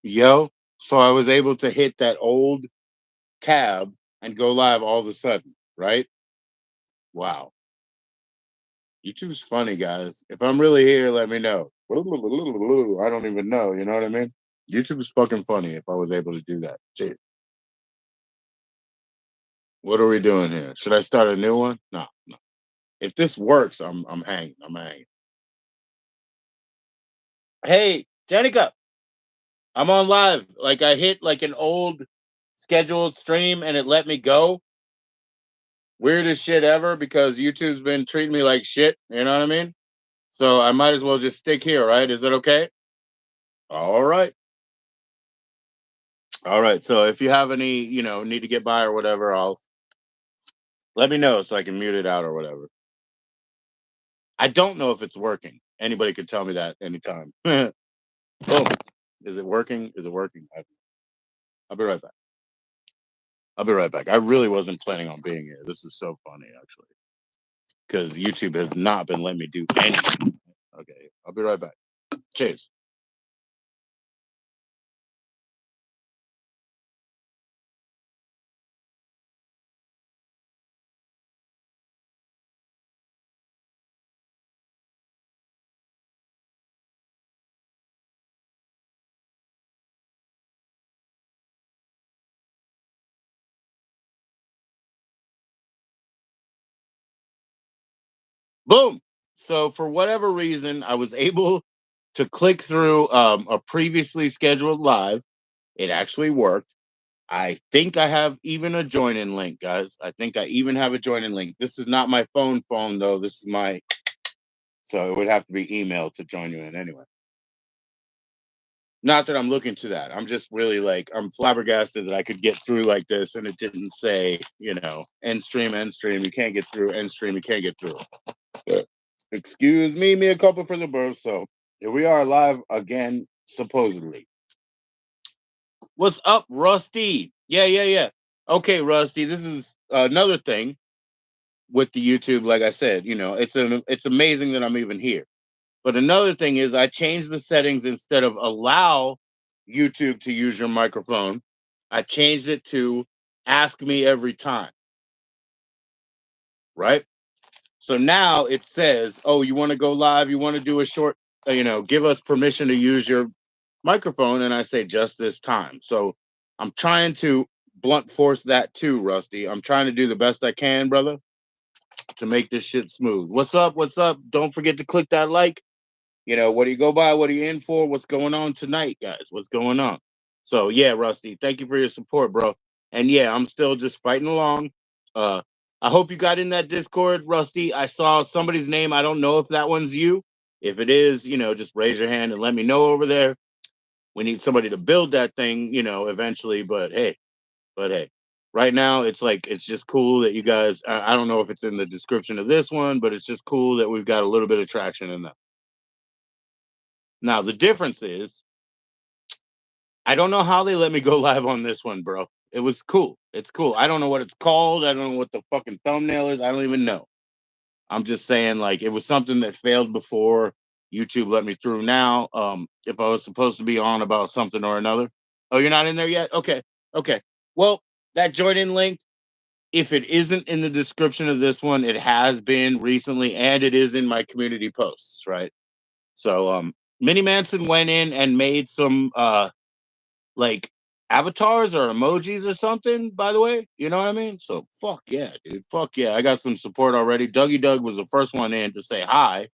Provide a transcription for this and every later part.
Yo, so I was able to hit that old tab and go live all of a sudden, right? Wow. YouTube's funny, guys. If I'm really here, let me know. I don't even know, you know what I mean? YouTube is fucking funny if I was able to do that. Shit. What are we doing here? Should I start a new one? No, no. If this works, I'm hanging. I'm hanging. Hey, Jenica, I'm on live. Like I hit like an old scheduled stream and it let me go. Weirdest shit ever because YouTube's been treating me like shit. You know what I mean? So I might as well just stick here, right? Is it okay? All right. All right. So if you have any, need to get by or whatever, I'll let me know so I can mute it out or whatever. I don't know if it's working. Anybody could tell me that anytime. Boom. Is it working? Is it working? I'll be right back. I'll be right back. I really wasn't planning on being here. This is so funny, actually, because YouTube has not been letting me do anything. Okay. I'll be right back. Cheers. Boom. So for whatever reason, I was able to click through a previously scheduled live. It actually worked. I think I have even a join in link, guys. I think I even have a join in link. This is not my phone though. This is my so it would have to be email to join you in anyway. Not that I'm looking to that. I'm just really like I'm flabbergasted that I could get through like this and it didn't say, end stream, end stream. You can't get through, end stream, you can't get through. Excuse me, me a couple for the birth. So here we are live again, supposedly. What's up, Rusty? Yeah, yeah, yeah. Okay, Rusty. This is another thing with the YouTube. Like I said, it's amazing that I'm even here. But another thing is, I changed the settings instead of allow YouTube to use your microphone. I changed it to ask me every time. Right. So now it says, "Oh, you want to go live? You want to do a short? Give us permission to use your microphone." And I say, "Just this time." So I'm trying to blunt force that too, Rusty. I'm trying to do the best I can, brother, to make this shit smooth. What's up? What's up? Don't forget to click that like. What do you go by? What are you in for? What's going on tonight, guys? What's going on? So yeah, Rusty, thank you for your support, bro. And yeah, I'm still just fighting along. Uh I hope you got in that Discord, Rusty. I saw somebody's name. I don't know if that one's you. If it is, just raise your hand and let me know over there. We need somebody to build that thing, eventually. But hey, right now it's like it's just cool that you guys. I don't know if it's in the description of this one, but it's just cool that we've got a little bit of traction in that. Now the difference is I don't know how they let me go live on this one, bro. It was cool. It's cool. I don't know what it's called. I don't know what the fucking thumbnail is. I don't even know. I'm just saying, like, it was something that failed before. YouTube let me through now. If I was supposed to be on about something or another. Oh, you're not in there yet? Okay. Okay. Well, that join in link, if it isn't in the description of this one, it has been recently, and it is in my community posts, right? So Minnie Manson went in and made some like avatars or emojis or something, by the way. You know what I mean? So fuck yeah, dude. Fuck yeah. I got some support already. Dougie Doug was the first one in to say hi,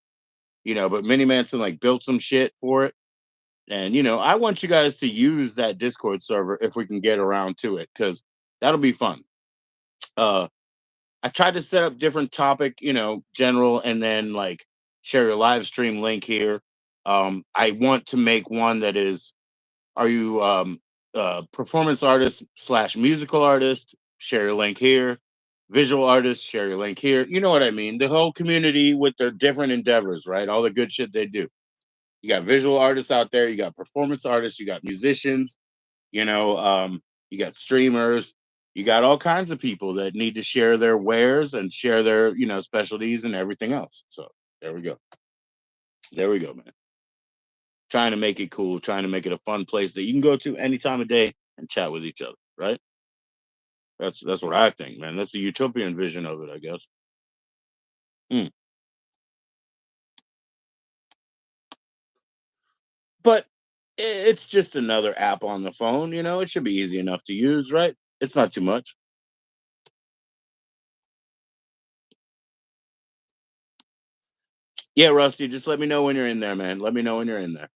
but Minnie Manson like built some shit for it. And I want you guys to use that Discord server if we can get around to it, because that'll be fun. Uh I tried to set up different topic, general, and then like share your live stream link here. I want to make one that is are you performance artist slash musical artist? Share your link here. Visual artist, share your link here. You know what I mean? The whole community with their different endeavors, right? All the good shit they do. You got visual artists out there. You got performance artists. You got musicians. You know, you got streamers. You got all kinds of people that need to share their wares and share their specialties and everything else. So there we go. There we go, man. trying to make it cool, trying to make it a fun place that you can go to any time of day and chat with each other, right? That's what I think, man. That's the utopian vision of it, I guess. Mm. But it's just another app on the phone, you know. It should be easy enough to use, right? It's not too much. Yeah, Rusty, just let me know when you're in there, man. Let me know when you're in there.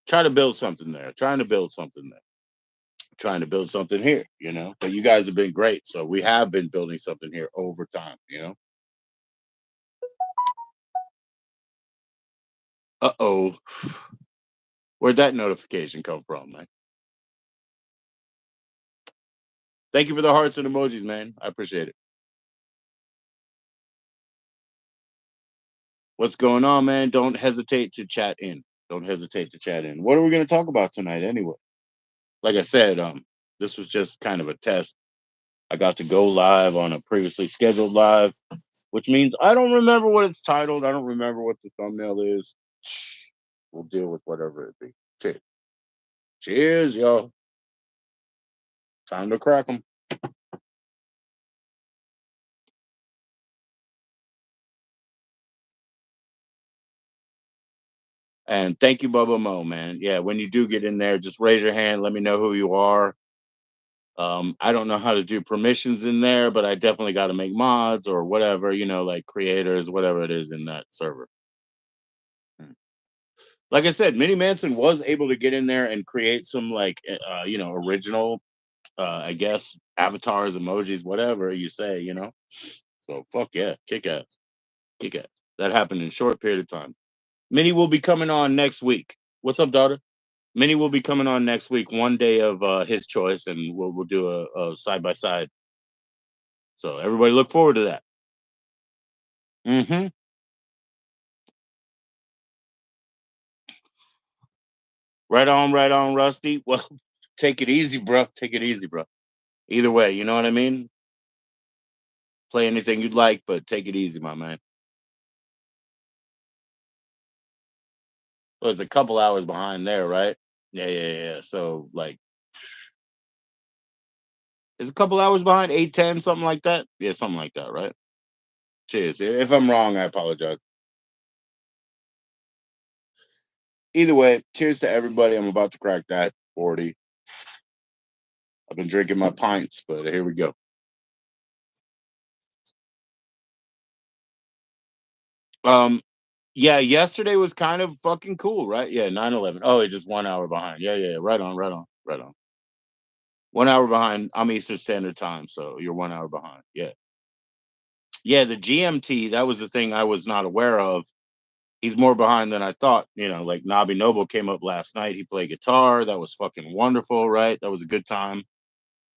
Try to build something there. Trying to build something there. Trying to build something here, you know. But you guys have been great, so we have been building something here over time, you know. Uh oh, where'd that notification come from, man? Thank you for the hearts and emojis, man. I appreciate it. What's going on, man? Don't hesitate to chat in. Don't hesitate to chat in. What are we going to talk about tonight, anyway? Like I said, this was just kind of a test. I got to go live on a previously scheduled live, which means I don't remember what it's titled. I don't remember what the thumbnail is. We'll deal with whatever it be. Cheers. Cheers, y'all. Time to crack them. And thank you, Bubba Mo, man. Yeah, when you do get in there, just raise your hand. Let me know who you are. I don't know how to do permissions in there, but I definitely got to make mods or whatever, you know, like creators, whatever it is in that server. Mm. Like I said, Minnie Manson was able to get in there and create some like, you know, original, I guess, avatars, emojis, whatever you say, you know. So fuck yeah, kick ass, kick ass. That happened in a short period of time. Minnie will be coming on next week. What's up, daughter? Minnie will be coming on next week, one day of his choice, and we'll do a side by side. So everybody look forward to that. Hmm. Right on, Rusty. Well, take it easy, bro. Take it easy, bro. Either way, you know what I mean. Play anything you'd like, but take it easy, my man. Well, it's a couple hours behind there, right? Yeah, yeah, yeah. So like, it's a couple hours behind, 8:10, something like that. Yeah, something like that, right? Cheers. If I'm wrong, I apologize. Either way, cheers to everybody. I'm about to crack that 40. I've been drinking my pints, but here we go. Um, yeah, yesterday was kind of fucking cool, right? Yeah, 9/11. Oh, it's just 1 hour behind. Yeah, yeah, yeah. Right on, right on, right on. 1 hour behind. I'm Eastern Standard Time, so you're 1 hour behind. Yeah. Yeah, the GMT, that was the thing I was not aware of. He's more behind than I thought. You know, like Nabi Noble came up last night. He played guitar. That was fucking wonderful, right? That was a good time.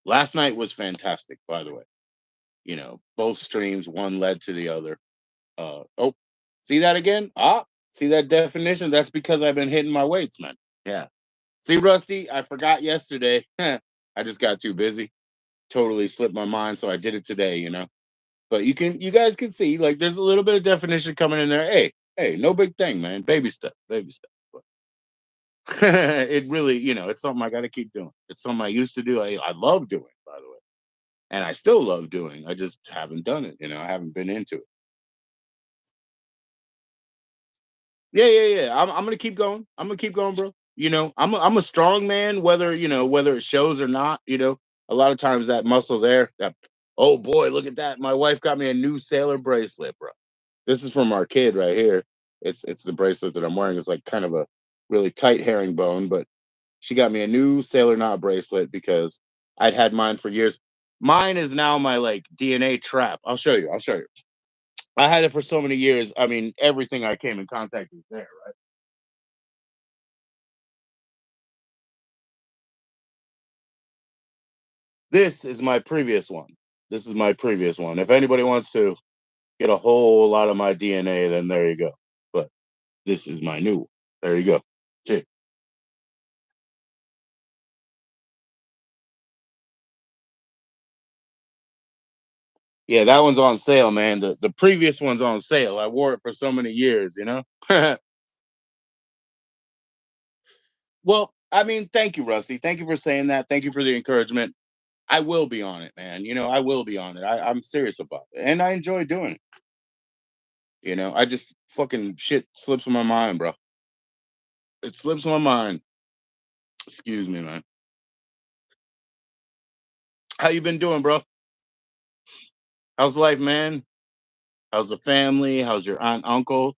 Last night was fantastic, by the way. You know, both streams, one led to the other. Oh, see that again? Ah, see that definition? That's because I've been hitting my weights, man. Yeah. See, Rusty, I forgot yesterday. I just got too busy. Totally slipped my mind, so I did it today, you know. But you guys can see, like, there's a little bit of definition coming in there. Hey, hey, no big thing, man. Baby step, baby step. But it really, you know, it's something I got to keep doing. It's something I used to do. I love doing, by the way, and I still love doing. I just haven't done it. You know, I haven't been into it. Yeah, yeah, yeah. I'm gonna keep going. I'm gonna keep going, bro. You know, I'm a strong man, whether you know whether it shows or not. You know, a lot of times that muscle there. That oh boy, look at that. My wife got me a new sailor bracelet, bro. This is from our kid right here. It's the bracelet that I'm wearing. It's like kind of a really tight herringbone, but she got me a new sailor knot bracelet because I'd had mine for years. Mine is now my like DNA trap. I'll show you. I'll show you. I had it for so many years. I mean, everything I came in contact with there, right? This is my previous one. This is my previous one. If anybody wants to get a whole lot of my DNA, then there you go. But this is my new one. There you go. Cheers. Yeah, that one's on sale, man. The previous one's on sale. I wore it for so many years, you know? Well, I mean, thank you, Rusty. Thank you for saying that. Thank you for the encouragement. I will be on it, man. I will be on it. I'm serious about it, and I enjoy doing it. I just fucking shit slips in my mind, bro. It slips in my mind. Excuse me, man. How you been doing, bro? How's life, man? How's the family? How's your aunt, uncle?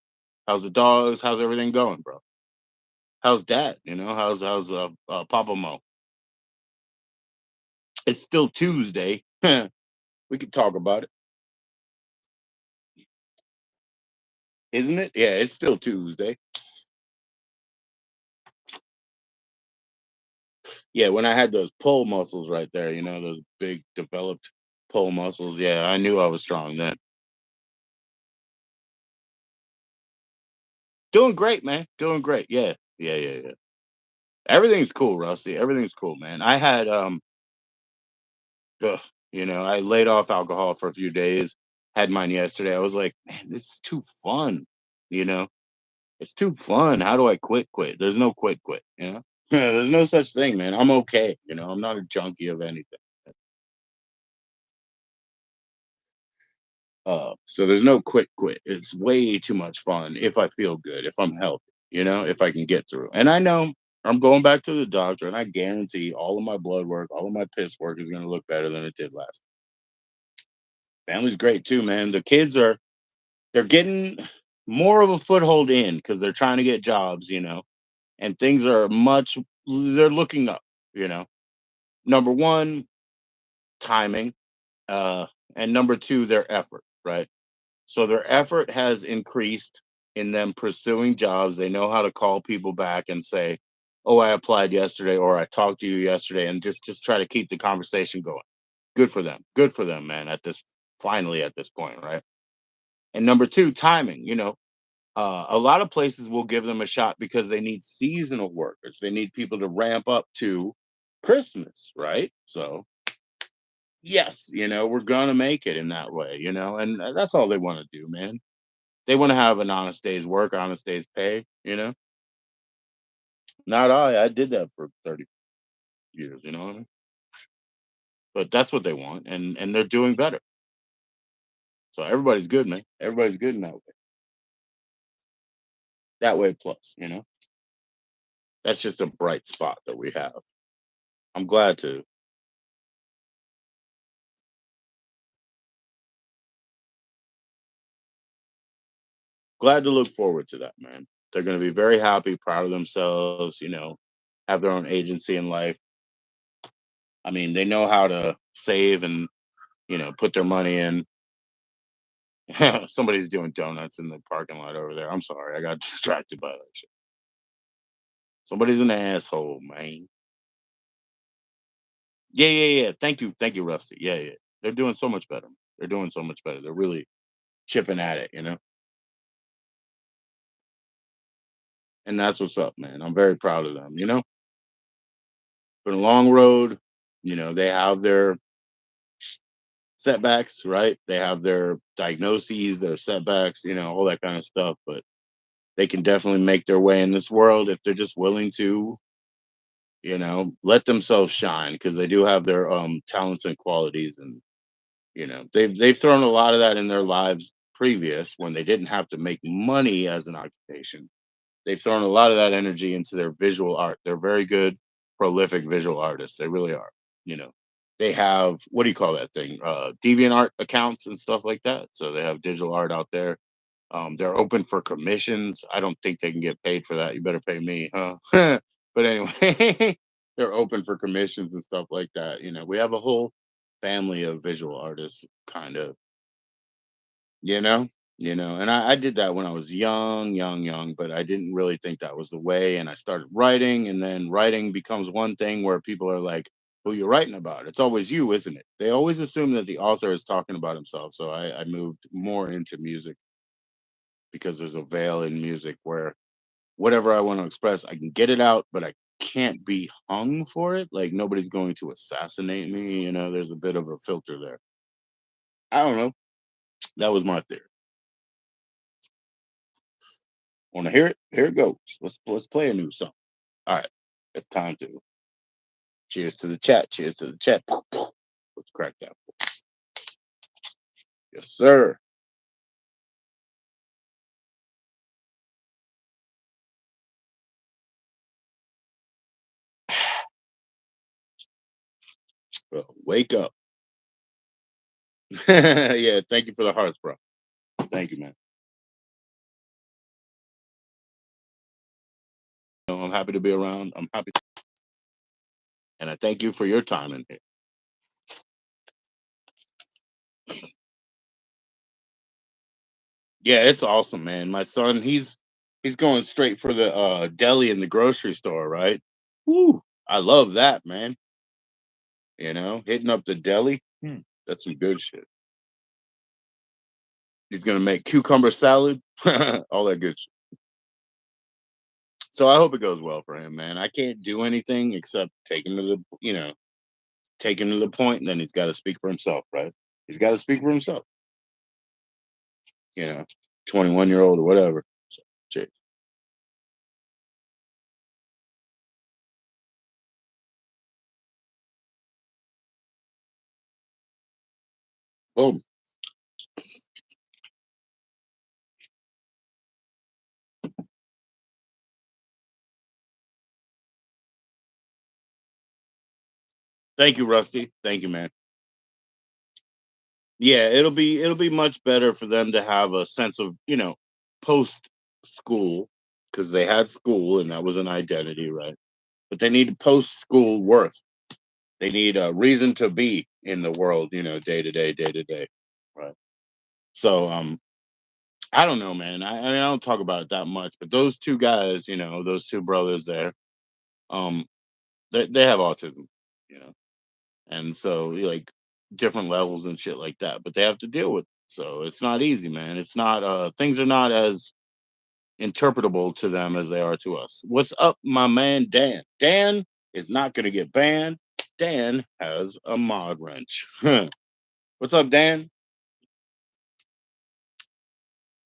How's the dogs? How's everything going, bro? How's dad? How's Papa Mo? It's still Tuesday. We could talk about it, isn't it? Yeah, it's still Tuesday. Yeah, when I had those pull muscles right there, those big developed pull muscles. Yeah, I knew I was strong then. Doing great, man. Doing great. Yeah. Yeah, yeah, yeah. Everything's cool, Rusty. Everything's cool, man. I had ugh, I laid off alcohol for a few days. Had mine yesterday. I was like, man, this is too fun. You know, it's too fun. How do I quit? Quit. There's no quit. There's no such thing, man. I'm okay. I'm not a junkie of anything. So there's no quit. It's way too much fun if I feel good, if I'm healthy, if I can get through. And I know I'm going back to the doctor, and I guarantee all of my blood work, all of my piss work is going to look better than it did last. Family's great too, man. The kids they're getting more of a foothold in because they're trying to get jobs, and things are they're looking up, you know. Number one, timing, uh, and number two, their effort, right? So their effort has increased in them pursuing jobs. They know how to call people back and say, "Oh, I applied yesterday," or "I talked to you yesterday," and just try to keep the conversation going. Good for them. Good for them, man. Finally at this point, right? And number two, timing. A lot of places will give them a shot because they need seasonal workers. They need people to ramp up to Christmas, right? So yes, we're gonna make it in that way, and that's all they want to do, man. They wanna have an honest day's work, honest day's pay. Not I did that for 30 years, you know what I mean? But that's what they want, and they're doing better. So everybody's good, man. Everybody's good in that way. That way plus. That's just a bright spot that we have. I'm glad to look forward to that, man. They're gonna be very happy, proud of themselves, have their own agency in life. I mean, they know how to save and, put their money in. Somebody's doing donuts in the parking lot over there. I'm sorry, I got distracted by that shit. Somebody's an asshole, man. Yeah, yeah, yeah. Thank you, Rusty. Yeah, yeah. They're doing so much better. They're doing so much better. They're really chipping at it. And that's what's up, man. I'm very proud of them. Been a long road. They have their setbacks, right? They have their diagnoses, their setbacks, all that kind of stuff. But they can definitely make their way in this world if they're just willing to, let themselves shine because they do have their talents and qualities, and they've thrown a lot of that in their lives previous when they didn't have to make money as an occupation. They've thrown a lot of that energy into their visual art. They're very good, prolific visual artists. They really are. You know, they have what do you call that thing? Deviant art accounts and stuff like that. So they have digital art out there. They're open for commissions. I don't think they can get paid for that. You better pay me, huh? But anyway, they're open for commissions and stuff like that. We have a whole family of visual artists, kind of, you know, and I did that when I was young, but I didn't really think that was the way. And I started writing, and then writing becomes one thing where people are like, "Who you writing about?" It's always you, isn't it? They always assume that the author is talking about himself. So I moved more into music because there's a veil in music where whatever I want to express, I can get it out, but I can't be hung for it. Like nobody's going to assassinate me. There's a bit of a filter there. I don't know. That was my theory. Want to hear it? Here it goes. Let's play a new song. All right. It's time to cheers to the chat. Cheers to the chat. Let's crack that. Yes, sir. Bro, wake up. Yeah, thank you for the hearts, bro. Thank you, man. I'm happy to be around. I'm happy, and I thank you for your time in here. Yeah, it's awesome, man. My son, he's going straight for the deli in the grocery store, right? Woo! I love that, man. Hitting up the deli. That's some good shit. He's gonna make cucumber salad, all that good shit. So I hope it goes well for him, man. I can't do anything except take him to the point, and then he's got to speak for himself, right? He's got to speak for himself, you know, 21-year-old or whatever. So, shit. Boom. Thank you, Rusty. Thank you, man. Yeah, it'll be much better for them to have a sense of post school because they had school and that was an identity, right? But they need post school worth. They need a reason to be in the world, day to day, right? So, I don't know, man. I mean, I don't talk about it that much, but those two guys, those two brothers there, um, they have autism, you know, and so like different levels and shit like that. But they have to deal with it. So it's not easy, man. It's not things are not as interpretable to them as they are to us. What's up, my man Dan? Dan is not gonna get banned. Dan has a mod wrench. What's up, Dan?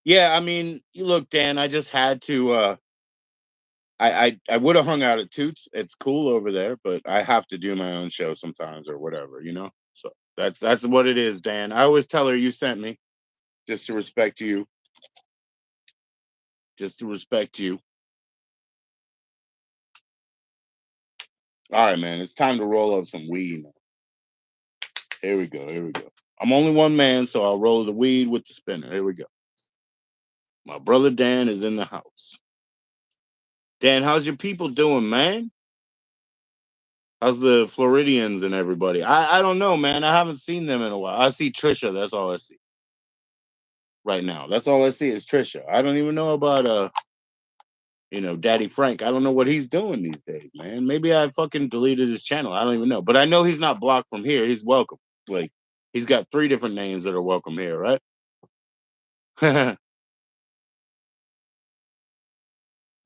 Yeah, I mean, you look, Dan, I just had to I would have hung out at Toots. It's cool over there, but I have to do my own show sometimes or whatever. So that's what it is, Dan. I always tell her you sent me just to respect you, just to respect you. All right, man. It's time to roll up some weed. Here we go. Here we go. I'm only one man, so I'll roll the weed with the spinner. Here we go. My brother Dan is in the house. Dan, how's your people doing, man? How's the Floridians and everybody? I don't know, man. I haven't seen them in a while. I see Trisha. That's all I see right now. That's all I see is Trisha. I don't even know about Daddy Frank. I don't know what he's doing these days, man. Maybe I fucking deleted his channel. I don't even know. But I know he's not blocked from here. He's welcome. Like he's got three different names that are welcome here, right?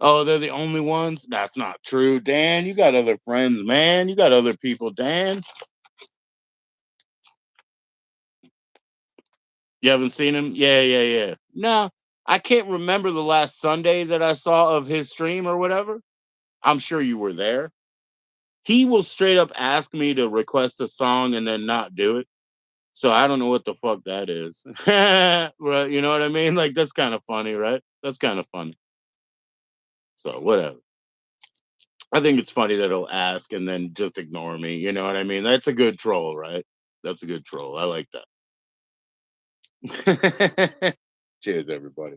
Oh, they're the only ones? That's not true. Dan, you got other friends, man. You got other people, Dan. You haven't seen him? Yeah, yeah, yeah. No, I can't remember the last Sunday that I saw of his stream or whatever. I'm sure you were there. He will straight up ask me to request a song and then not do it. So I don't know what the fuck that is. Right, you know what I mean? Like that's kind of funny, right? That's kind of funny. So whatever. I think it's funny that he'll ask and then just ignore me. You know what I mean? That's a good troll, right? That's a good troll. I like that. Cheers, everybody.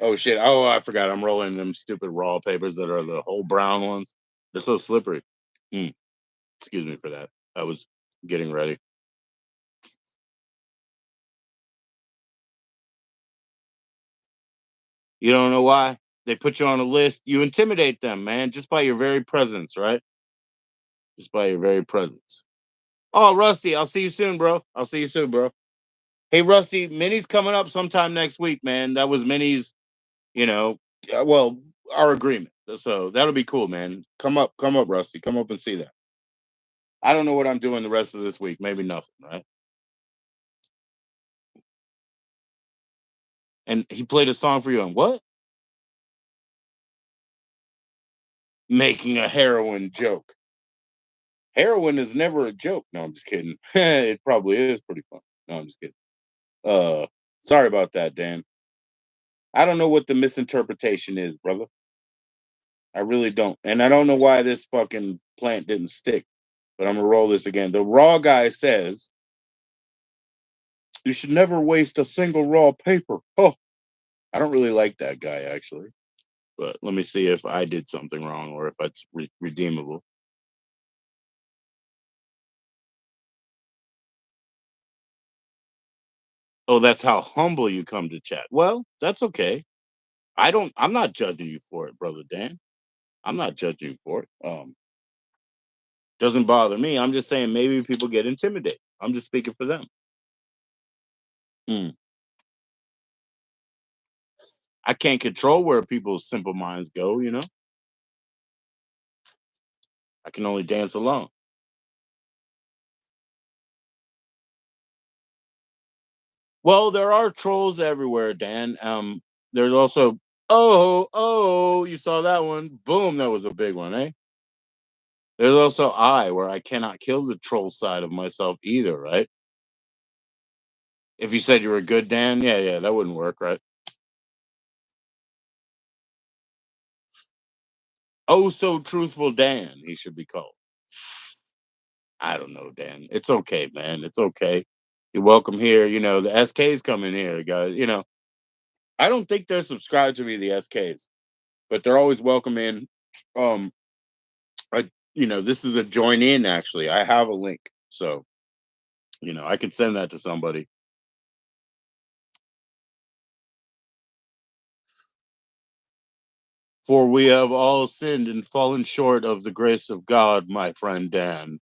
Oh shit. Oh, I forgot. I'm rolling them stupid raw papers that are the whole brown ones. They're so slippery. Mm, excuse me for that. I was getting ready. You don't know why? They put you on a list. You intimidate them, man, just by your very presence, right? Just by your very presence. Oh, Rusty, I'll see you soon, bro. I'll see you soon, bro. Hey, Rusty, Minnie's coming up sometime next week, man. That was Minnie's, you know, well, our agreement. So that'll be cool, man. Come up, Rusty. Come up and see that. I don't know what I'm doing the rest of this week. Maybe nothing, right? And he played a song for you. And what? making a heroin joke. Heroin is never a joke. No, I'm just kidding. It probably is pretty fun. No, I'm just kidding. Uh, Sorry about that, Dan. I don't know what the misinterpretation is, brother. I really don't, and I don't know why this fucking plant didn't stick. But I'm gonna roll this again. The raw guy says you should never waste a single raw paper. Oh, I don't really like that guy actually. But let me see if I did something wrong or if it's redeemable. Oh, that's how humble you come to chat. Well, that's okay. I'm not judging you for it, brother Dan. I'm not judging you for it. Doesn't bother me. I'm just saying maybe people get intimidated. I'm just speaking for them. Mm. I can't control where people's simple minds go, you know. I can only dance alone. Well, there are trolls everywhere, Dan. There's also you saw that one. Boom, that was a big one, eh? There's also where I cannot kill the troll side of myself either, right? If you said you were good, Dan, yeah, that wouldn't work, right? Oh, so truthful, Dan. He should be called. I don't know, Dan. It's okay, man. It's okay. You're welcome here. You know the SKs coming here, guys. You know I don't think they're subscribed to me, the SKs, but they're always welcome in. Um, this is a join in. Actually, I have a link, so I can send that to somebody. For we have all sinned and fallen short of the grace of God, my friend Dan.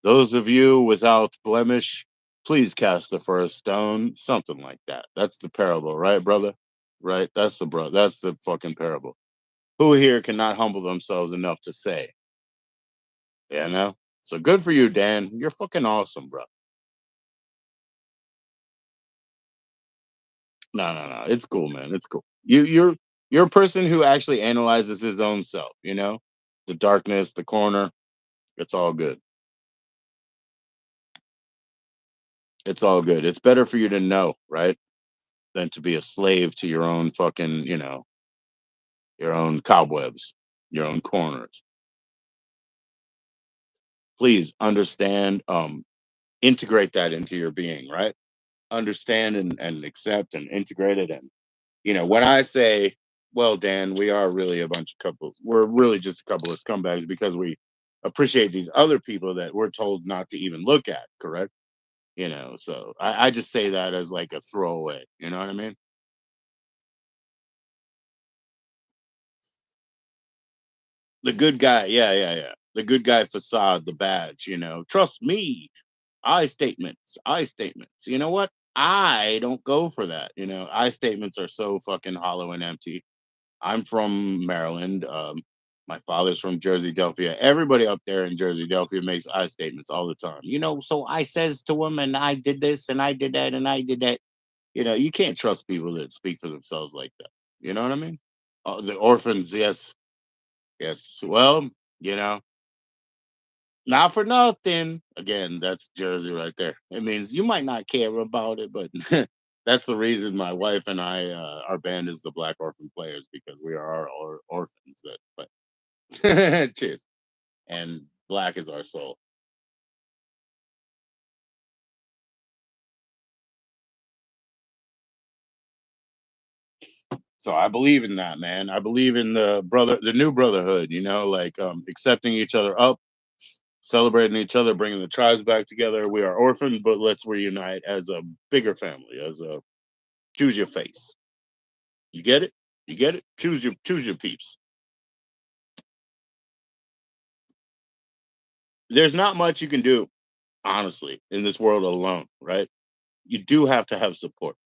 Those of you without blemish, please cast the first stone. Something like that. That's the parable, right, brother? Right? That's the fucking parable. Who here cannot humble themselves enough to say, you know? So good for you, Dan. You're fucking awesome, bro. No. It's cool, man. It's cool. You're a person who actually analyzes his own self, The darkness, the corner. It's all good. It's all good. It's better for you to know, right? Than to be a slave to your own fucking, your own cobwebs, your own corners. Please understand, integrate that into your being, right? Understand and accept and integrate it. And, when I say, well, Dan, we are really a bunch of couples. We're really just a couple of scumbags because we appreciate these other people that we're told not to even look at, correct? So I just say that as like a throwaway, you know what I mean? The good guy, yeah. The good guy facade, the badge, Trust me. I statements. You know what? I don't go for that. I statements are so fucking hollow and empty. I'm from Maryland. My father's from Jersey Delphia. Everybody up there in Jersey Delphia makes I statements all the time. So I says to him, and I did this, and I did that, and I did that. You can't trust people that speak for themselves like that. You know what I mean? The orphans, yes, yes. Well, you know, not for nothing. Again, that's Jersey right there. It means you might not care about it, but that's the reason my wife and I, our band is the Black Orphan Players because we are our orphans that play. Cheers. And black is our soul. So I believe in that, man. I believe in the new brotherhood. Like accepting each other up, celebrating each other, bringing the tribes back together. We are orphaned, but let's reunite as a bigger family, as a choose your face. You get it? You get it? Choose your peeps. There's not much you can do, honestly, in this world alone, right? You do have to have support.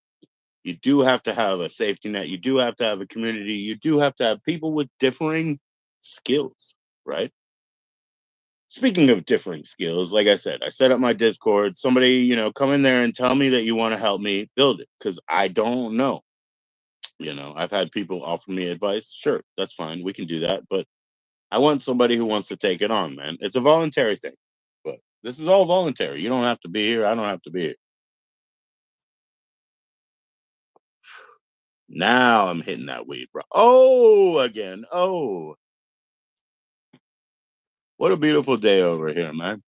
You do have to have a safety net. You do have to have a community. You do have to have people with differing skills, right? Speaking of differing skills, like I said, I set up my Discord. Somebody, come in there and tell me that you want to help me build it because I don't know. I've had people offer me advice. Sure, that's fine. We can do that. But I want somebody who wants to take it on, man. It's a voluntary thing, but this is all voluntary. You don't have to be here. I don't have to be here. Now I'm hitting that weed, bro. Oh, again. Oh, what a beautiful day over here, man.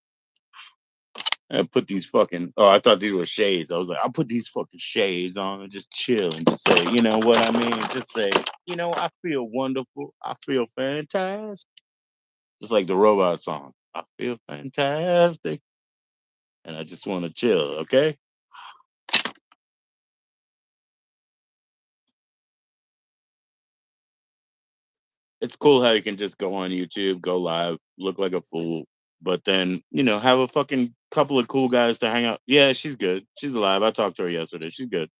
I put these fucking. Oh, I thought these were shades. I was like, I'll put these fucking shades on and just chill and just say, you know what I mean? Just say, I feel wonderful. I feel fantastic. Just like the robot song. I feel fantastic. And I just want to chill. Okay. It's cool how you can just go on YouTube, go live, look like a fool, but then, have a fucking couple of cool guys to hang out. Yeah, she's good. She's alive. I talked to her yesterday. She's good.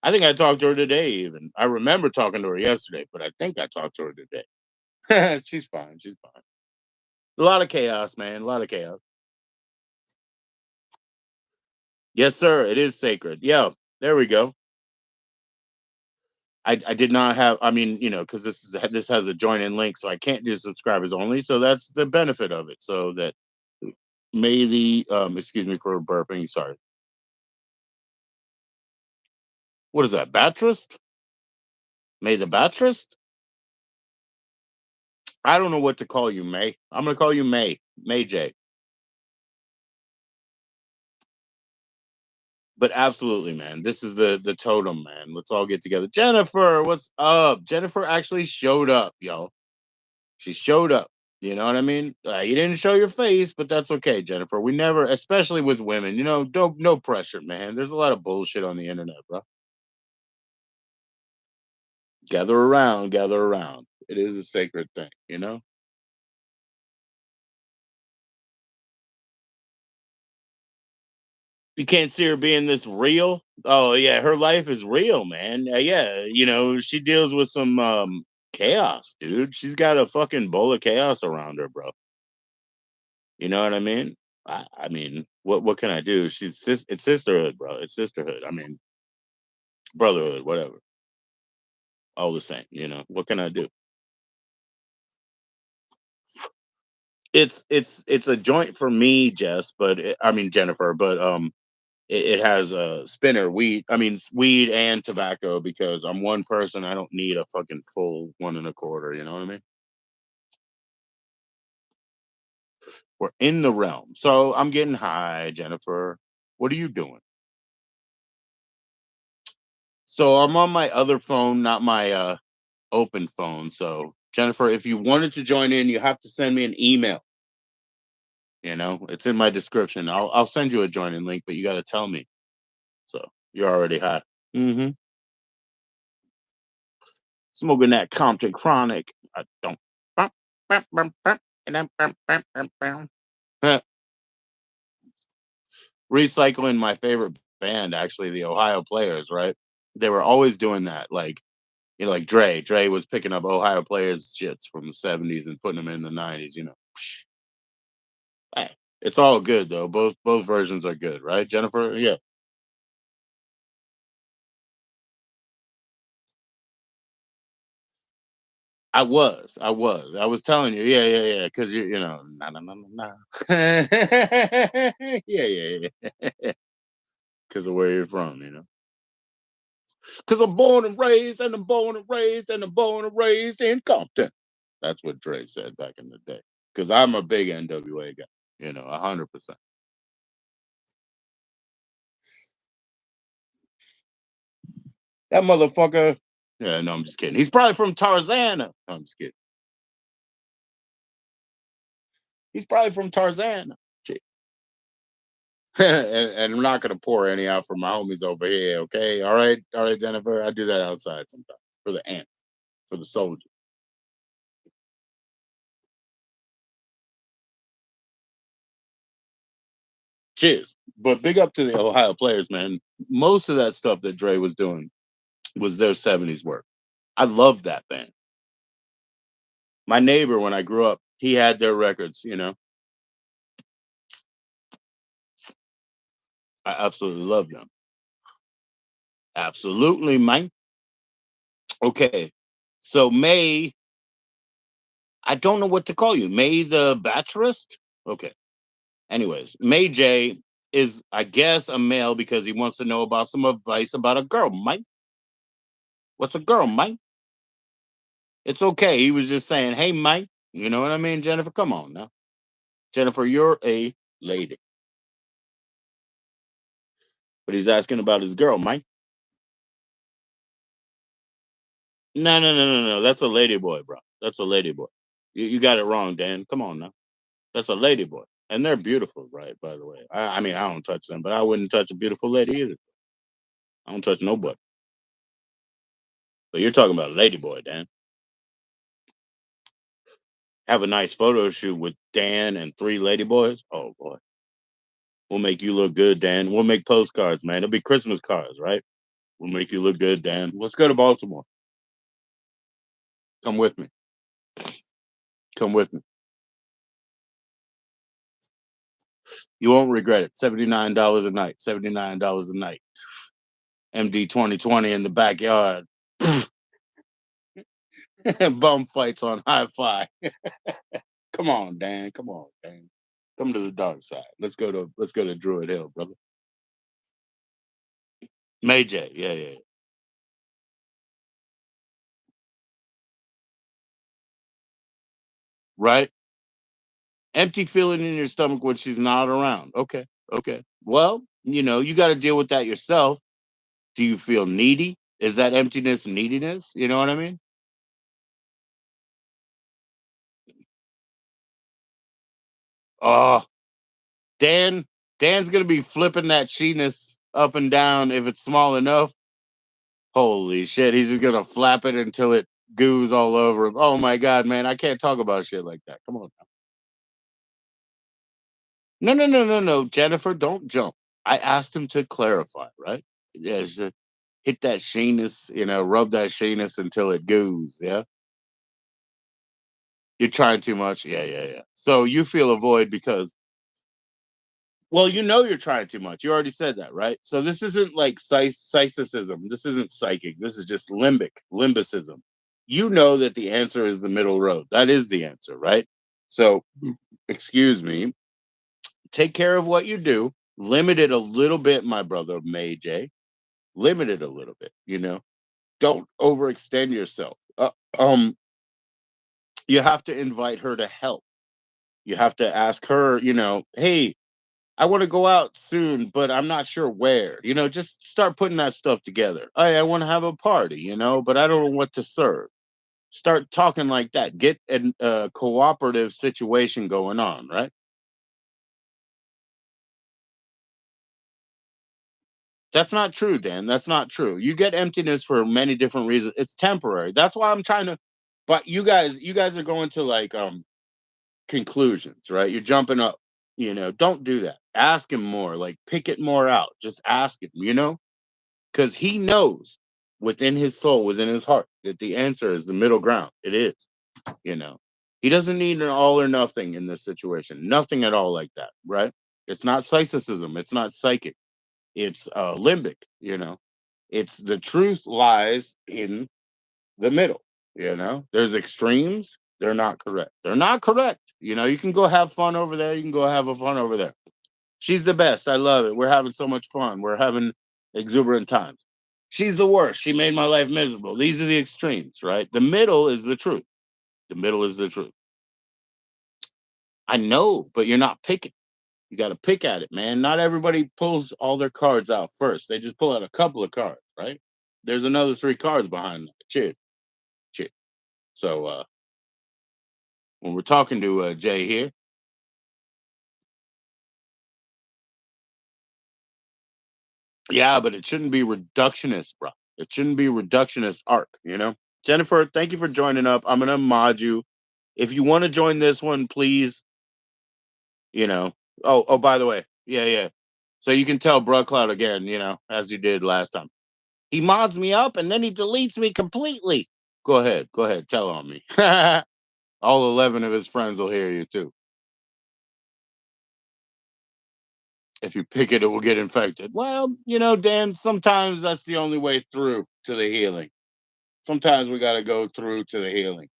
I think I talked to her today, even. I remember talking to her yesterday, but I think I talked to her today. She's fine. She's fine. A lot of chaos, man. A lot of chaos. Yes, sir. It is sacred. Yeah, there we go. I did not have. I mean, because this has a join in link, so I can't do subscribers only. So that's the benefit of it. So that may the excuse me for burping. Sorry. What is that? Batrist? May the Batrist? I don't know what to call you, May. I'm gonna call you May. May J. But absolutely, man. This is the totem, man. Let's all get together. Jennifer, what's up? Jennifer actually showed up, yo. She showed up. You know what I mean? You didn't show your face, but that's okay, Jennifer. We never, especially with women, don't no pressure, man. There's a lot of bullshit on the internet, bro. Gather around, gather around. It is a sacred thing. You can't see her being this real. Oh yeah, her life is real, man. Yeah, she deals with some chaos, dude. She's got a fucking bowl of chaos around her, bro. You know what I mean? I mean, what can I do? It's sisterhood, bro. It's sisterhood. I mean, brotherhood, whatever. All the same. What can I do? It's a joint for me, Jess, but I mean Jennifer, but it has a spinner weed. I mean weed and tobacco because I'm one person. I don't need a fucking full one and a quarter. You know what I mean? We're in the realm, so I'm getting high, Jennifer. What are you doing? So I'm on my other phone, not my open phone. So Jennifer, if you wanted to join in, you have to send me an email. It's in my description. I'll send you a joining link, but you got to tell me. So you're already hot. Mm-hmm. Smoking that Compton Chronic. I don't. Recycling my favorite band, actually, the Ohio Players, right? They were always doing that. Like Dre. Dre was picking up Ohio Players shits from the 70s and putting them in the 90s. Hey, it's all good though. Both versions are good, right, Jennifer? Yeah. I was telling you, yeah, yeah, yeah, because nah, nah, nah, nah, nah. Yeah, yeah, yeah, because of where you're from. Because I'm born and raised, and I'm born and raised, and I'm born and raised in Compton. That's what Dre said back in the day. Because I'm a big NWA guy, 100%. That motherfucker. Yeah, no, I'm just kidding. He's probably from Tarzana. No, I'm just kidding. He's probably from Tarzana. and I'm not gonna pour any out for my homies over here. Okay, all right, Jennifer. I do that outside sometimes for the ants, for the soldiers. Cheers. But big up to the Ohio Players, man. Most of that stuff that Dre was doing was their '70s work. I loved that band. My neighbor, when I grew up, he had their records. I absolutely loved them. Absolutely, Mike. Okay, so May, I don't know what to call you. May the Bachelorist? Okay. Anyways, May J is, I guess, a male because he wants to know about some advice about a girl. Mike, what's a girl, Mike? It's okay. He was just saying, hey, Mike. You know what I mean, Jennifer? Come on now. Jennifer, you're a lady. But he's asking about his girl, Mike. No, no, no, no, no. That's a lady boy, bro. That's a lady boy. You got it wrong, Dan. Come on now. That's a lady boy. And they're beautiful, right? By the way. I mean, I don't touch them, but I wouldn't touch a beautiful lady either. I don't touch nobody. But you're talking about a lady boy, Dan. Have a nice photo shoot with Dan and three lady boys. Oh boy. We'll make you look good, Dan. We'll make postcards, man. It'll be Christmas cards, right? We'll make you look good, Dan. Let's go to Baltimore. Come with me. Come with me. You won't regret it. $79 a night. $79 a night. MD 2020 in the backyard. Bum fights on high five. Come on, Dan. Come on, Dan. Come to the dark side. Let's go to Druid Hill, brother. May J. Yeah, yeah, yeah. Right? Empty feeling in your stomach when she's not around. Okay. Okay. Well, you got to deal with that yourself. Do you feel needy? Is that emptiness neediness? You know what I mean? Oh, Dan, Dan's gonna be flipping that sheeness up and down if it's small enough. Holy shit, he's just gonna flap it until it goos all over him. Oh my god, man, I can't talk about shit like that. Come on now. No, no, no, no, no, Jennifer, don't jump. I asked him to clarify, right? Yeah, hit that sheeness, rub that sheeness until it goos. Yeah, you're trying too much. Yeah, yeah, yeah. So you feel a void because, well, you're trying too much. You already said that, right? So this isn't like psychicism. This isn't psychic. This is just limbicism. You know that the answer is the middle road. That is the answer, right? So, excuse me. Take care of what you do. Limit it a little bit, my brother May J. Limit it a little bit. Don't overextend yourself. You have to invite her to help. You have to ask her. Hey, I want to go out soon, but I'm not sure where. Just start putting that stuff together. I want to have a party, but I don't know what to serve. Start talking like that. Get a cooperative situation going on, right? That's not true, Dan. That's not true. You get emptiness for many different reasons. It's temporary. That's why I'm trying to. But you guys are going to like conclusions, right? You're jumping up. Don't do that. Ask him more. Like pick it more out. Just ask him. Because he knows within his soul, within his heart, that the answer is the middle ground. It is, you know. He doesn't need an all or nothing in this situation. Nothing at all like that, right? It's not psychicism. It's not psychic. It's limbic, It's the truth lies in the middle, There's extremes. They're not correct. They're not correct. You can go have fun over there. You can go have a fun over there. She's the best. I love it. We're having so much fun. We're having exuberant times. She's the worst. She made my life miserable. These are the extremes, right? The middle is the truth. The middle is the truth. I know, but you're not picking. You got to pick at it, man. Not everybody pulls all their cards out first. They just pull out a couple of cards, right? There's another three cards behind that. Cheers. Cheers. So when we're talking to Jay here, yeah, but it shouldn't be reductionist, bro. It shouldn't be reductionist arc. Jennifer, thank you for joining up. I'm gonna mod you. If you want to join this one, please, you know. Oh, by the way, yeah, yeah. So you can tell Bruh Cloud again, as you did last time. He mods me up and then he deletes me completely. Go ahead, tell on me. All 11 of his friends will hear you too. If you pick it, it will get infected. Well, Dan, sometimes that's the only way through to the healing. Sometimes we got to go through to the healing.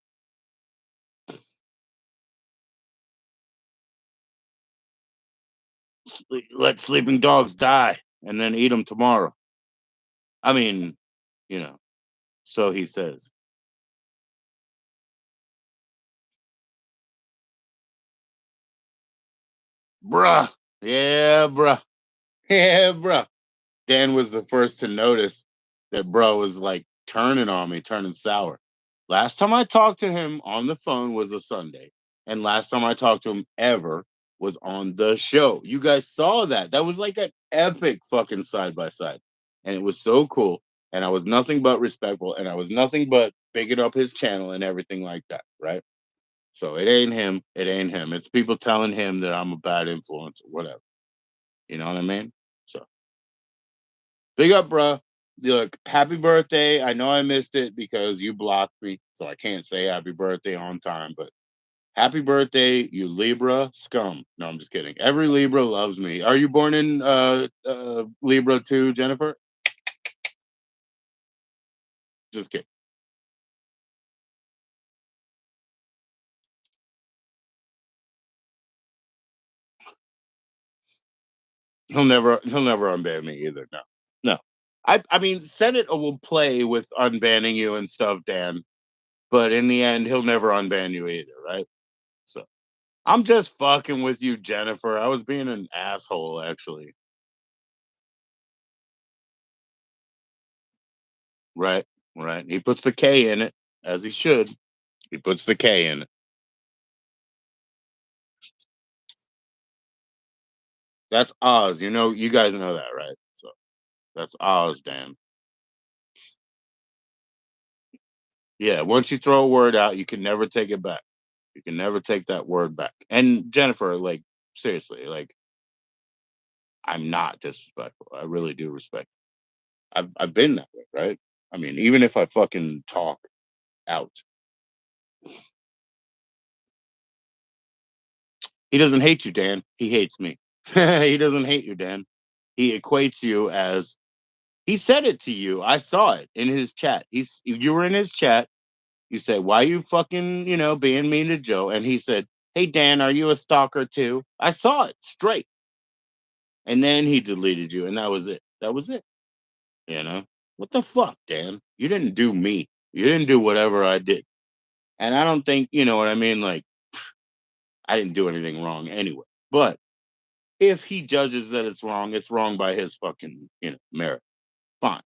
let sleeping dogs die and then eat them tomorrow. I mean, you know, so he says. Bruh. Yeah, bruh. Yeah, bruh. Dan was the first to notice that bro was like turning on me, turning sour. Last time I talked to him on the phone was a Sunday. And last time I talked to him ever was on the show. You guys saw that. That was like an epic fucking side by side. And it was so cool. And I was nothing but respectful. And I was nothing but bigging up his channel and everything like that. Right. So it ain't him. It ain't him. It's people telling him that I'm a bad influence or whatever. You know what I mean? So big up, bro. Look, happy birthday. I know I missed it because you blocked me, so I can't say happy birthday on time, but happy birthday, you Libra scum. No, I'm just kidding. Every Libra loves me. Are you born in Libra too, Jennifer? Just kidding. He'll never unban me either. No. No. I mean, Senate will play with unbanning you and stuff, Dan, but in the end, he'll never unban you either, right? So I'm just fucking with you, Jennifer. I was being an asshole, actually. Right, right. He puts the K in it, as he should. He puts the K in it. That's Oz. You know, you guys know that, right? So that's Oz, Dan. Yeah, once you throw a word out, you can never take it back. You can never take that word back. And Jennifer, like, seriously, like, I'm not disrespectful. I really do respect. I've been that way, right? I mean, even if I fucking talk out, he doesn't hate you, Dan. He hates me. He doesn't hate you, Dan. He equates you as he said it to you. I saw it in his chat. You were in his chat. You said, "Why you fucking, being mean to Joe?" And he said, "Hey Dan, are you a stalker too?" I saw it straight. And then he deleted you, and that was it. That was it. You know? What the fuck, Dan? You didn't do me. You didn't do whatever I did. And I don't think, you know what I mean? Like, I didn't do anything wrong anyway. But if he judges that it's wrong by his fucking, merit. Fine.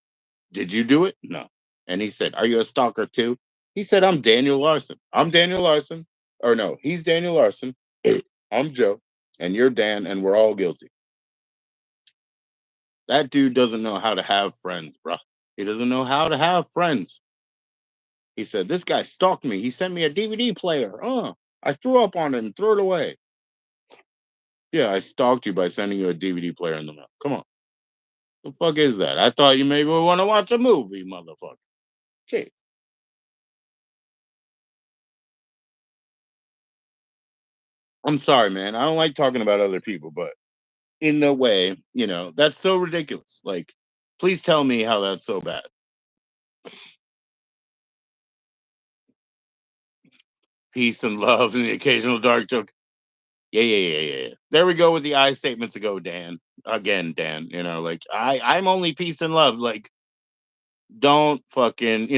Did you do it? No. And he said, "Are you a stalker too?" He said, "I'm Daniel Larson. I'm Daniel Larson." Or no, he's Daniel Larson. I'm Joe. And you're Dan, and we're all guilty. That dude doesn't know how to have friends, bro. He doesn't know how to have friends. He said, "This guy stalked me. He sent me a DVD player. I threw up on it and threw it away." Yeah, I stalked you by sending you a DVD player in the mail. Come on. The fuck is that? I thought you maybe would want to watch a movie, motherfucker. Shit. I'm sorry, man. I don't like talking about other people, but in the way, that's so ridiculous. Like, please tell me how that's so bad. Peace and love and the occasional dark joke. Yeah, yeah, yeah, yeah, yeah. There we go with the I statements to go, Dan. Again, Dan. Like I'm only peace and love. Like, don't fucking,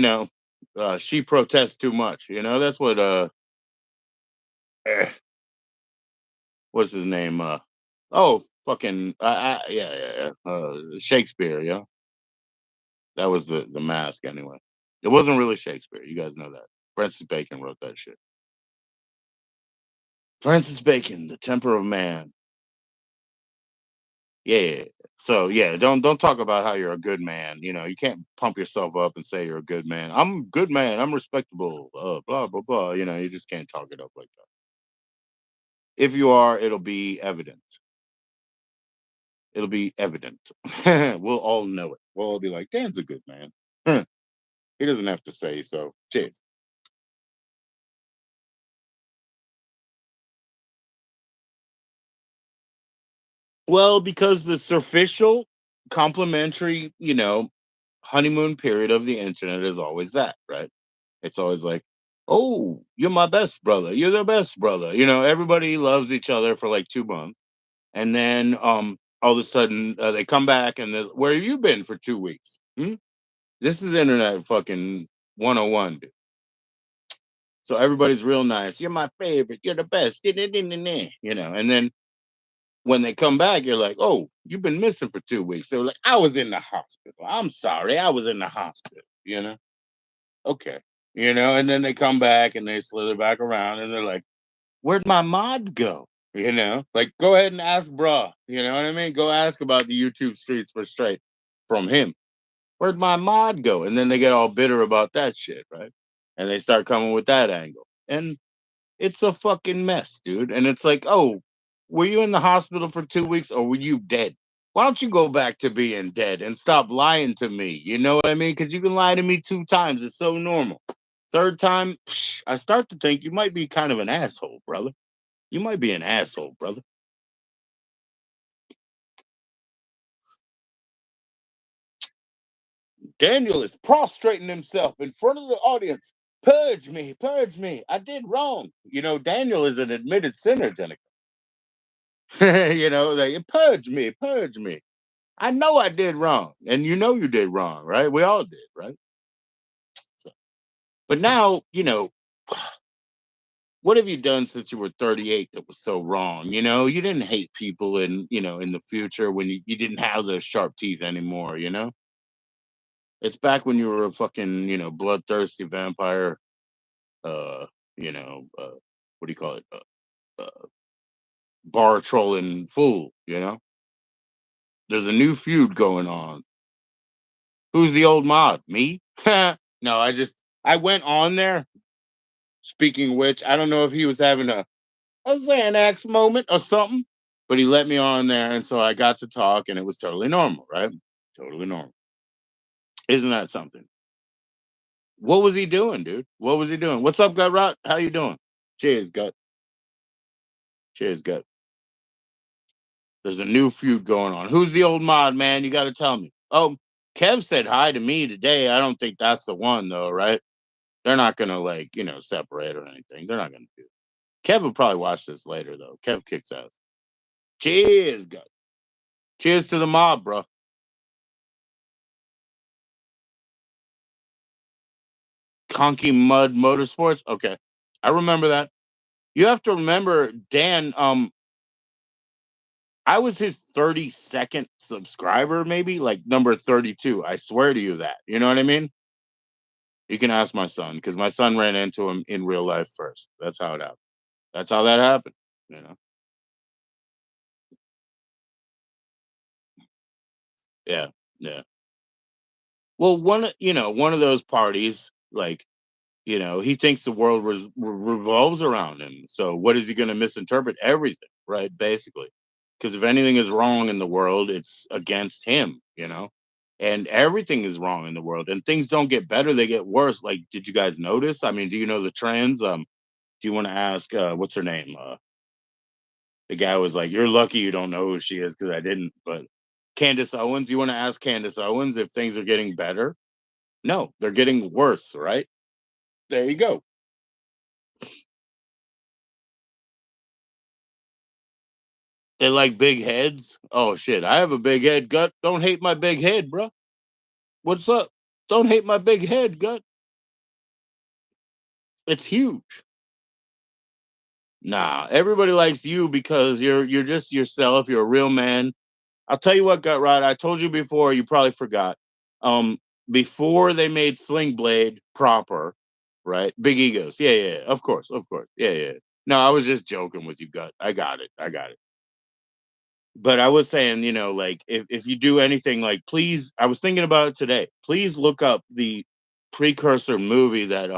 she protests too much. That's what eh, what's his name? Oh, fucking yeah, yeah, yeah. Shakespeare, yeah. That was the mask anyway. It wasn't really Shakespeare. You guys know that. Francis Bacon wrote that shit. Francis Bacon, The Temper of Man. Yeah, yeah, yeah. So yeah, don't talk about how you're a good man. You can't pump yourself up and say you're a good man. I'm a good man. I'm respectable. Blah blah blah. You just can't talk it up like that. If you are, it'll be evident. It'll be evident. We'll all know it. We'll all be like, Dan's a good man. He doesn't have to say so. Cheers. Well, because the superficial, complimentary, honeymoon period of the internet is always that, right? It's always like, "Oh, you're my best brother. You're the best brother." Everybody loves each other for like 2 months, And then all of a sudden they come back and where have you been for 2 weeks? Hmm? This is internet fucking 101, dude. So everybody's real nice. You're my favorite. You're the best. You know, and then when they come back, you're like, oh, you've been missing for 2 weeks. They were like, I was in the hospital. I'm sorry. I was in the hospital, you know? Okay. You know, and then they come back and they slither back around and they're like, where'd my mod go? You know, like go ahead and ask bruh. You know what I mean? Go ask about the YouTube streets for straight from him. Where'd my mod go? And then they get all bitter about that shit, right? And they start coming with that angle. And it's a fucking mess, dude. And it's like, oh, were you in the hospital for 2 weeks or were you dead? Why don't you go back to being dead and stop lying to me? You know what I mean? Because you can lie to me 2 times. It's so normal. Third time, I start to think you might be kind of an asshole, brother. You might be an asshole, brother. Daniel is prostrating himself in front of the audience. Purge me, purge me. I did wrong. You know, Daniel is an admitted sinner, Jenica. You know, like purge me, purge me. I know I did wrong, and you know you did wrong, right? We all did, right? So, but now, you know, what have you done since you were 38 that was so wrong? You know, you didn't hate people in, you know, in the future when you didn't have those sharp teeth anymore, you know? It's back when you were a fucking, you know, bloodthirsty vampire, uh, you know, what do you call it? Bar trolling fool, you know? There's a new feud going on. Who's the old mod? Me? No, I went on there. Speaking of which, I don't know if he was having a Xanax moment or something, but he let me on there, and so I got to talk, and it was totally normal, right? Totally normal. Isn't that something? What was he doing, dude? What was he doing? What's up, Gut Rot? How you doing? Cheers, Gut. Cheers, Gut. There's a new feud going on. Who's the old mod, man? You got to tell me. Oh, Kev said hi to me today. I don't think that's the one, though, right? They're not gonna like, you know, separate or anything. They're not gonna do. Kev will probably watch this later, though. Kev kicks ass. Cheers, Gut. Cheers to the mob, bro. Conky Mud Motorsports. Okay, I remember that. You have to remember, Dan. I was his 32nd subscriber, maybe like number 32. I swear to you that. You know what I mean? You can ask my son because my son ran into him in real life first. That's how it happened. That's how that happened. You know? Yeah, yeah. Well, one of those parties, like, you know, he thinks the world revolves around him. So what is he going to misinterpret everything, right? Basically, because if anything is wrong in the world, it's against him, you know, and everything is wrong in the world, and things don't get better; they get worse. Like, did you guys notice? I mean, do you know the trends? Do you want to ask what's her name? The guy was like, "You're lucky you don't know who she is because I didn't." But Candace Owens, you want to ask Candace Owens if things are getting better? No, they're getting worse, right? There you go. They like big heads. Oh shit, I have a big head, Gut. Don't hate my big head, bro. What's up? Don't hate my big head, Gut. It's huge. Nah, everybody likes you because you're just yourself. You're a real man. I'll tell you what, Gut Rod. I told you before. You probably forgot. Um, Before they made Sling Blade proper, right? Big egos. Yeah, yeah, yeah. Of course, of course. Yeah, yeah. No, I was just joking with you, Gut. I got it. I got it. But I was saying, you know, like if you do anything, like please, I was thinking about it today. Please look up the precursor movie that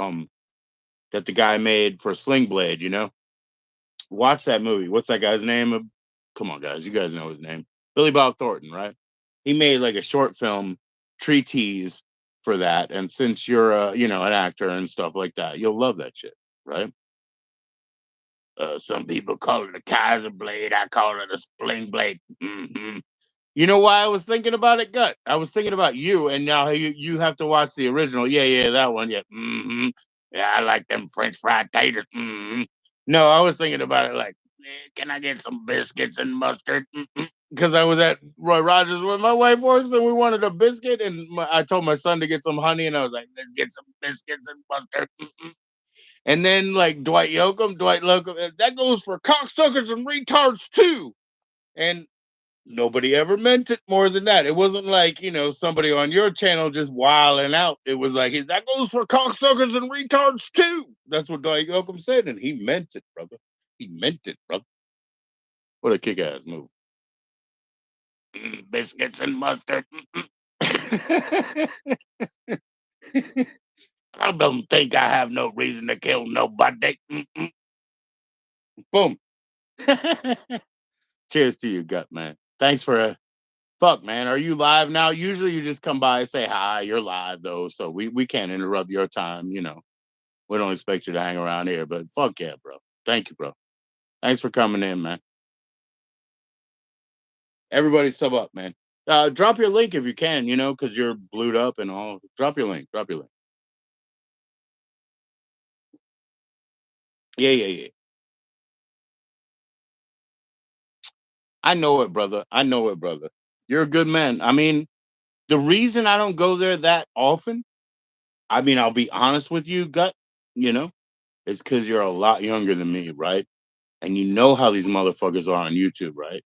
the guy made for Sling Blade. You know, watch that movie. What's that guy's name? Come on, guys, you guys know his name. Billy Bob Thornton, right? He made like a short film treatise for that. And since you're you know, an actor and stuff like that, you'll love that shit, right? Some people call it a Kaiser blade. I call it a Sling Blade. You know why I was thinking about it, Gut? I was thinking about you, and now you have to watch the original. Yeah, yeah, that one. Yeah, yeah. I like them French fried taters. No, I was thinking about it like Can I get some biscuits and mustard? Because I was at Roy Rogers where my wife works, and we wanted a biscuit, and I told my son to get some honey, and I was like, let's get some biscuits and mustard. And then like Dwight Yoakam, that goes for cocksuckers and retards too. And nobody ever meant it more than that. It wasn't like, somebody on your channel just wilding out. It was like, that goes for cocksuckers and retards too. That's what Dwight Yoakam said, and he meant it, brother. He meant it, brother. What a kick ass move. Biscuits and mustard. I don't think I have no reason to kill nobody. Boom. Cheers to you, gut man. Thanks for fuck, man. Are you live now? Usually you just come by and say hi. You're live though, so we can't interrupt your time. We don't expect you to hang around here, but fuck yeah, bro. Thank you, bro. Thanks for coming in, man. Everybody sub up, man. Drop your link if you can, because you're blued up and all. Drop your link. Drop your link. Yeah, yeah, yeah. I know it, brother. I know it, brother. You're a good man. I mean, the reason I don't go there that often, I mean, I'll be honest with you, gut, you know, it's because you're a lot younger than me, right? And you know how these motherfuckers are on YouTube, right?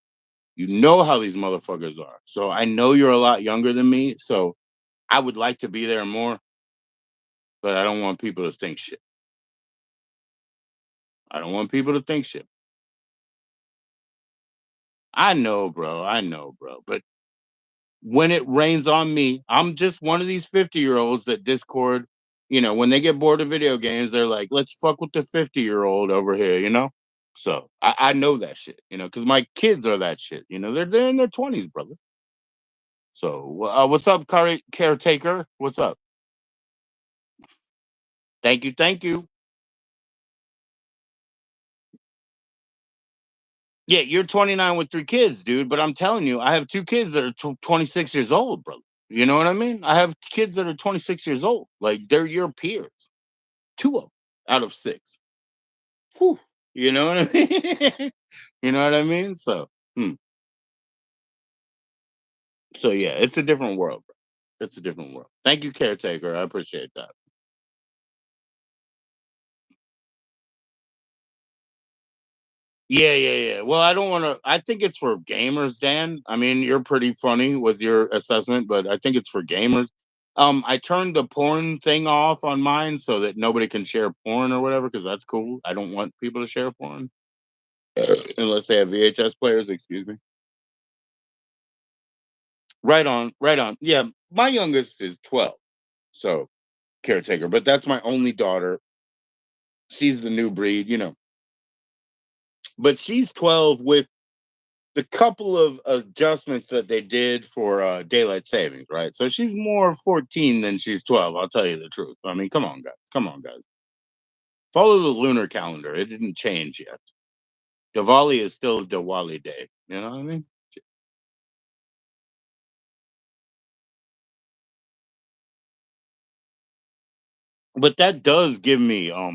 You know how these motherfuckers are. So I know you're a lot younger than me. So I would like to be there more, but I don't want people to think shit. I don't want people to think shit. I know, bro. I know, bro. But when it rains on me, I'm just one of these 50-year-olds that Discord, when they get bored of video games, they're like, let's fuck with the 50-year-old over here. So I know that shit, because my kids are that shit. They're in their 20s, brother. So what's up, caretaker? What's up? Thank you, thank you. Yeah, you're 29 with three kids, dude. But I'm telling you, I have two kids that are 26 years old, brother. You know what I mean? I have kids that are 26 years old. Like they're your peers. Two of them out of six. Whew, you know what I mean? You know what I mean? So yeah, it's a different world, bro. It's a different world. Thank you, caretaker. I appreciate that. Yeah, yeah, yeah. Well, I don't want to. I think it's for gamers, Dan. I mean, you're pretty funny with your assessment, but I think it's for gamers. I turned the porn thing off on mine so that nobody can share porn or whatever, because that's cool. I don't want people to share porn unless they have VHS players. Excuse me. Right on, right on. Yeah, my youngest is 12, so caretaker, but that's my only daughter. She's the new breed. But she's 12 with the couple of adjustments that they did for daylight savings, right? So she's more 14 than she's 12. I'll tell you the truth. I mean, come on, guys. Come on, guys. Follow the lunar calendar. It didn't change yet. Diwali is still Diwali Day. You know what I mean? But that does give me a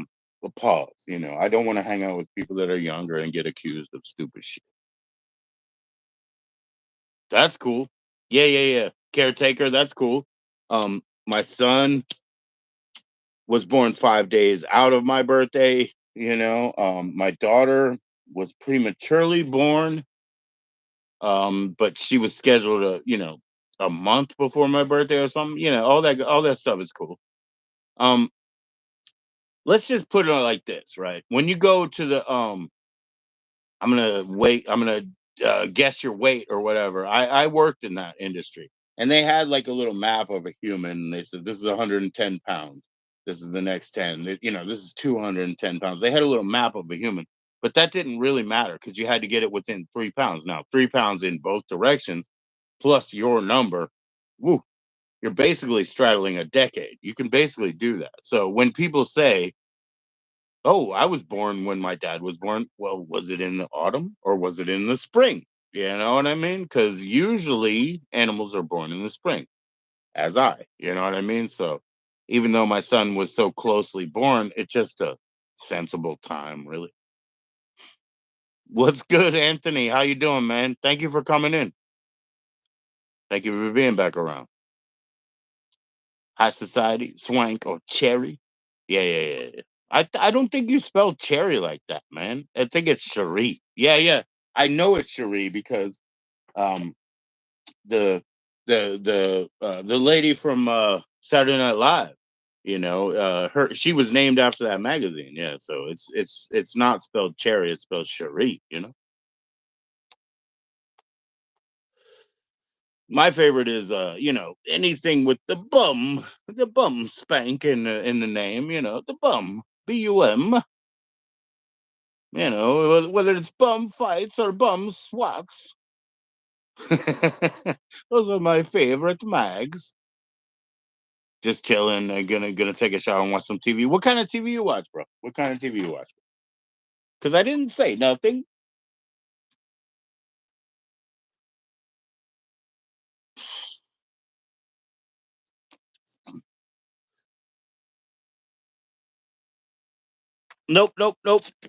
pause. I don't want to hang out with people that are younger and get accused of stupid shit. That's cool. Yeah, yeah, yeah. Caretaker, that's cool. My son was born 5 days out of my birthday. My daughter was prematurely born, but she was scheduled a month before my birthday or something. All that stuff is cool. Um, let's just put it like this, right? When you go to the I'm gonna wait. I'm gonna guess your weight or whatever. I worked in that industry, and they had like a little map of a human. And they said this is 110 pounds. This is the next 10. This is 210 pounds. They had a little map of a human, but that didn't really matter because you had to get it within 3 pounds. Now 3 pounds in both directions, plus your number. Woo, you're basically straddling a decade. You can basically do that. So when people say, oh, I was born when my dad was born. Well, was it in the autumn or was it in the spring? You know what I mean? Because usually animals are born in the spring, as you know what I mean? So even though my son was so closely born, it's just a sensible time, really. What's good, Anthony? How you doing, man? Thank you for coming in. Thank you for being back around. High society, swank, or cherry? Yeah. I don't think you spell cherry like that, man. I think it's Cherie. Yeah. I know it's Cherie because um the the lady from Saturday Night Live, her she was named after that magazine. Yeah, so it's not spelled cherry, it's spelled Cherie. My favorite is anything with the bum spank in the name, the bum, BUM, whether it's bum fights or bum swaps. Those are my favorite mags. Just chilling, gonna take a shower and watch some TV. What kind of TV you watch, bro? What kind of TV you watch? Because I didn't say nothing. Nope.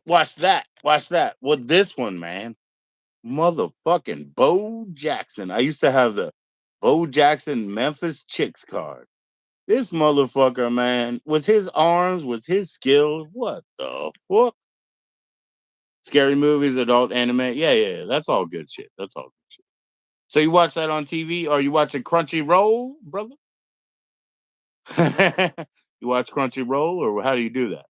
Watch that. Watch that. Well, this one, man. Motherfucking Bo Jackson. I used to have the Bo Jackson Memphis Chicks card. This motherfucker, man, with his arms, with his skills, what the fuck? Scary movies, adult anime. Yeah. That's all good shit. That's all good shit. So you watch that on TV or you watching Crunchyroll, brother? You watch Crunchyroll or how do you do that?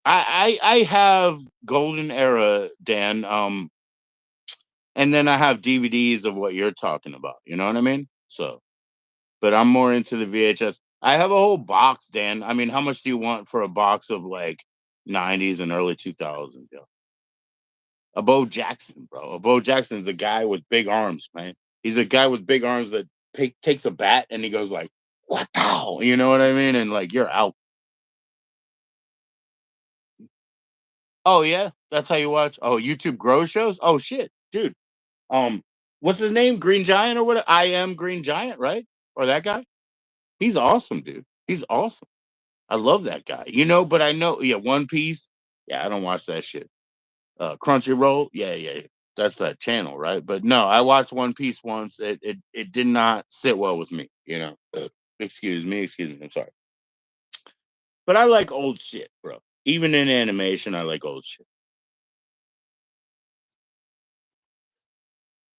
I have Golden Era, Dan. And then I have DVDs of what you're talking about. You know what I mean? So, but I'm more into the VHS. I have a whole box, Dan. I mean, how much do you want for a box of like 90s and early 2000s? Yo? A Bo Jackson, bro. A Bo Jackson's a guy with big arms, man. He's a guy with big arms that takes a bat and he goes like, "What the?" You know what I mean? And like you're out. Oh yeah, that's how you watch. Oh, YouTube Grow shows. Oh shit, dude. Um, what's his name? Green Giant or what? I am Green Giant, right? Or that guy? He's awesome, dude. He's awesome. I love that guy. But I know, yeah, One Piece. Yeah, I don't watch that shit. Crunchyroll. Yeah. That's that channel, right? But no, I watched One Piece once. It did not sit well with me. Excuse me. I'm sorry, but I like old shit, bro. Even in animation, I like old shit.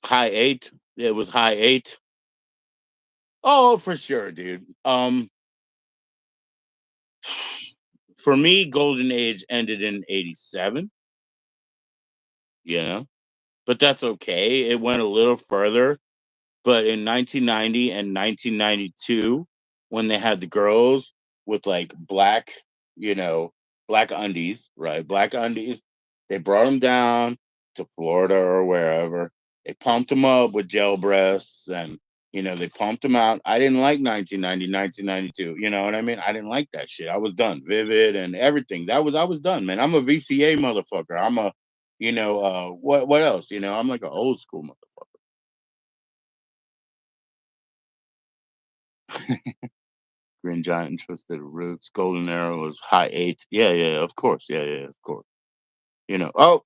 High eight. It was high eight. Oh, for sure, dude. For me, Golden Age ended in '87. You know, but that's okay. It went a little further. But in 1990 and 1992, when they had the girls with like you know, black undies, right? Black undies, they brought them down to Florida or wherever. They pumped them up with gel breasts and, they pumped them out. I didn't like 1990, 1992. You know what I mean? I didn't like that shit. I was done. Vivid and everything. I was done, man. I'm a VCA motherfucker. I'm a, what else? I'm like an old school motherfucker. Green Giant and Twisted Roots, Golden Arrow was high eight. Yeah, of course. Yeah, of course. Oh,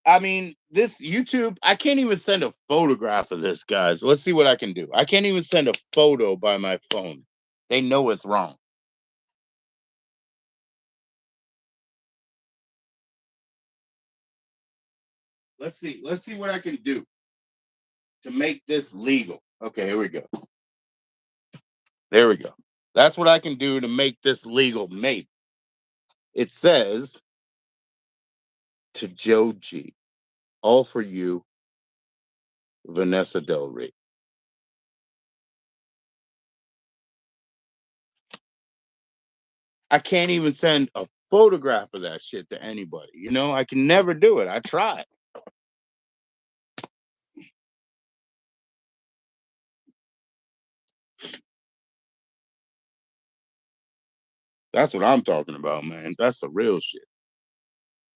I mean, this YouTube, I can't even send a photograph of this, guys. Let's see what I can do. I can't even send a photo by my phone. They know it's wrong. Let's see. Let's see what I can do to make this legal. Okay, here we go. There we go. That's what I can do to make this legal. Mate, it says to Joe G, all for you, Vanessa Del Rey. I can't even send a photograph of that shit to anybody. I can never do it. I tried. That's what I'm talking about, man. That's the real shit.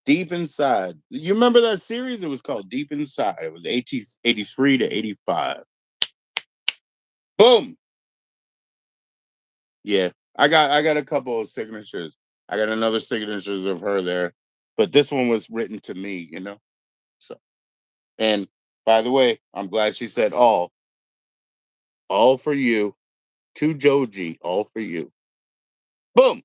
Deep Inside. You remember that series? It was called Deep Inside. It was 83 to 85. Boom. Yeah. I got a couple of signatures. I got another signatures of her there. but this one was written to me, you know. So, and by the way, I'm glad she said all for you, to Joji, all for you. Boom.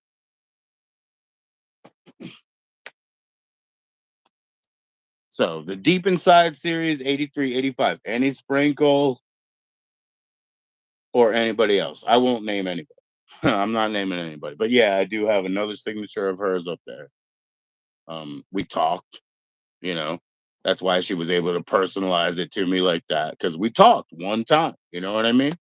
So the Deep Inside series, 83, 85. Any sprinkle or anybody else. I won't name anybody. I'm not naming anybody. But yeah, I do have another signature of hers up there. We talked, you know. That's why she was able to personalize it to me like that. Because we talked one time. You know what I mean?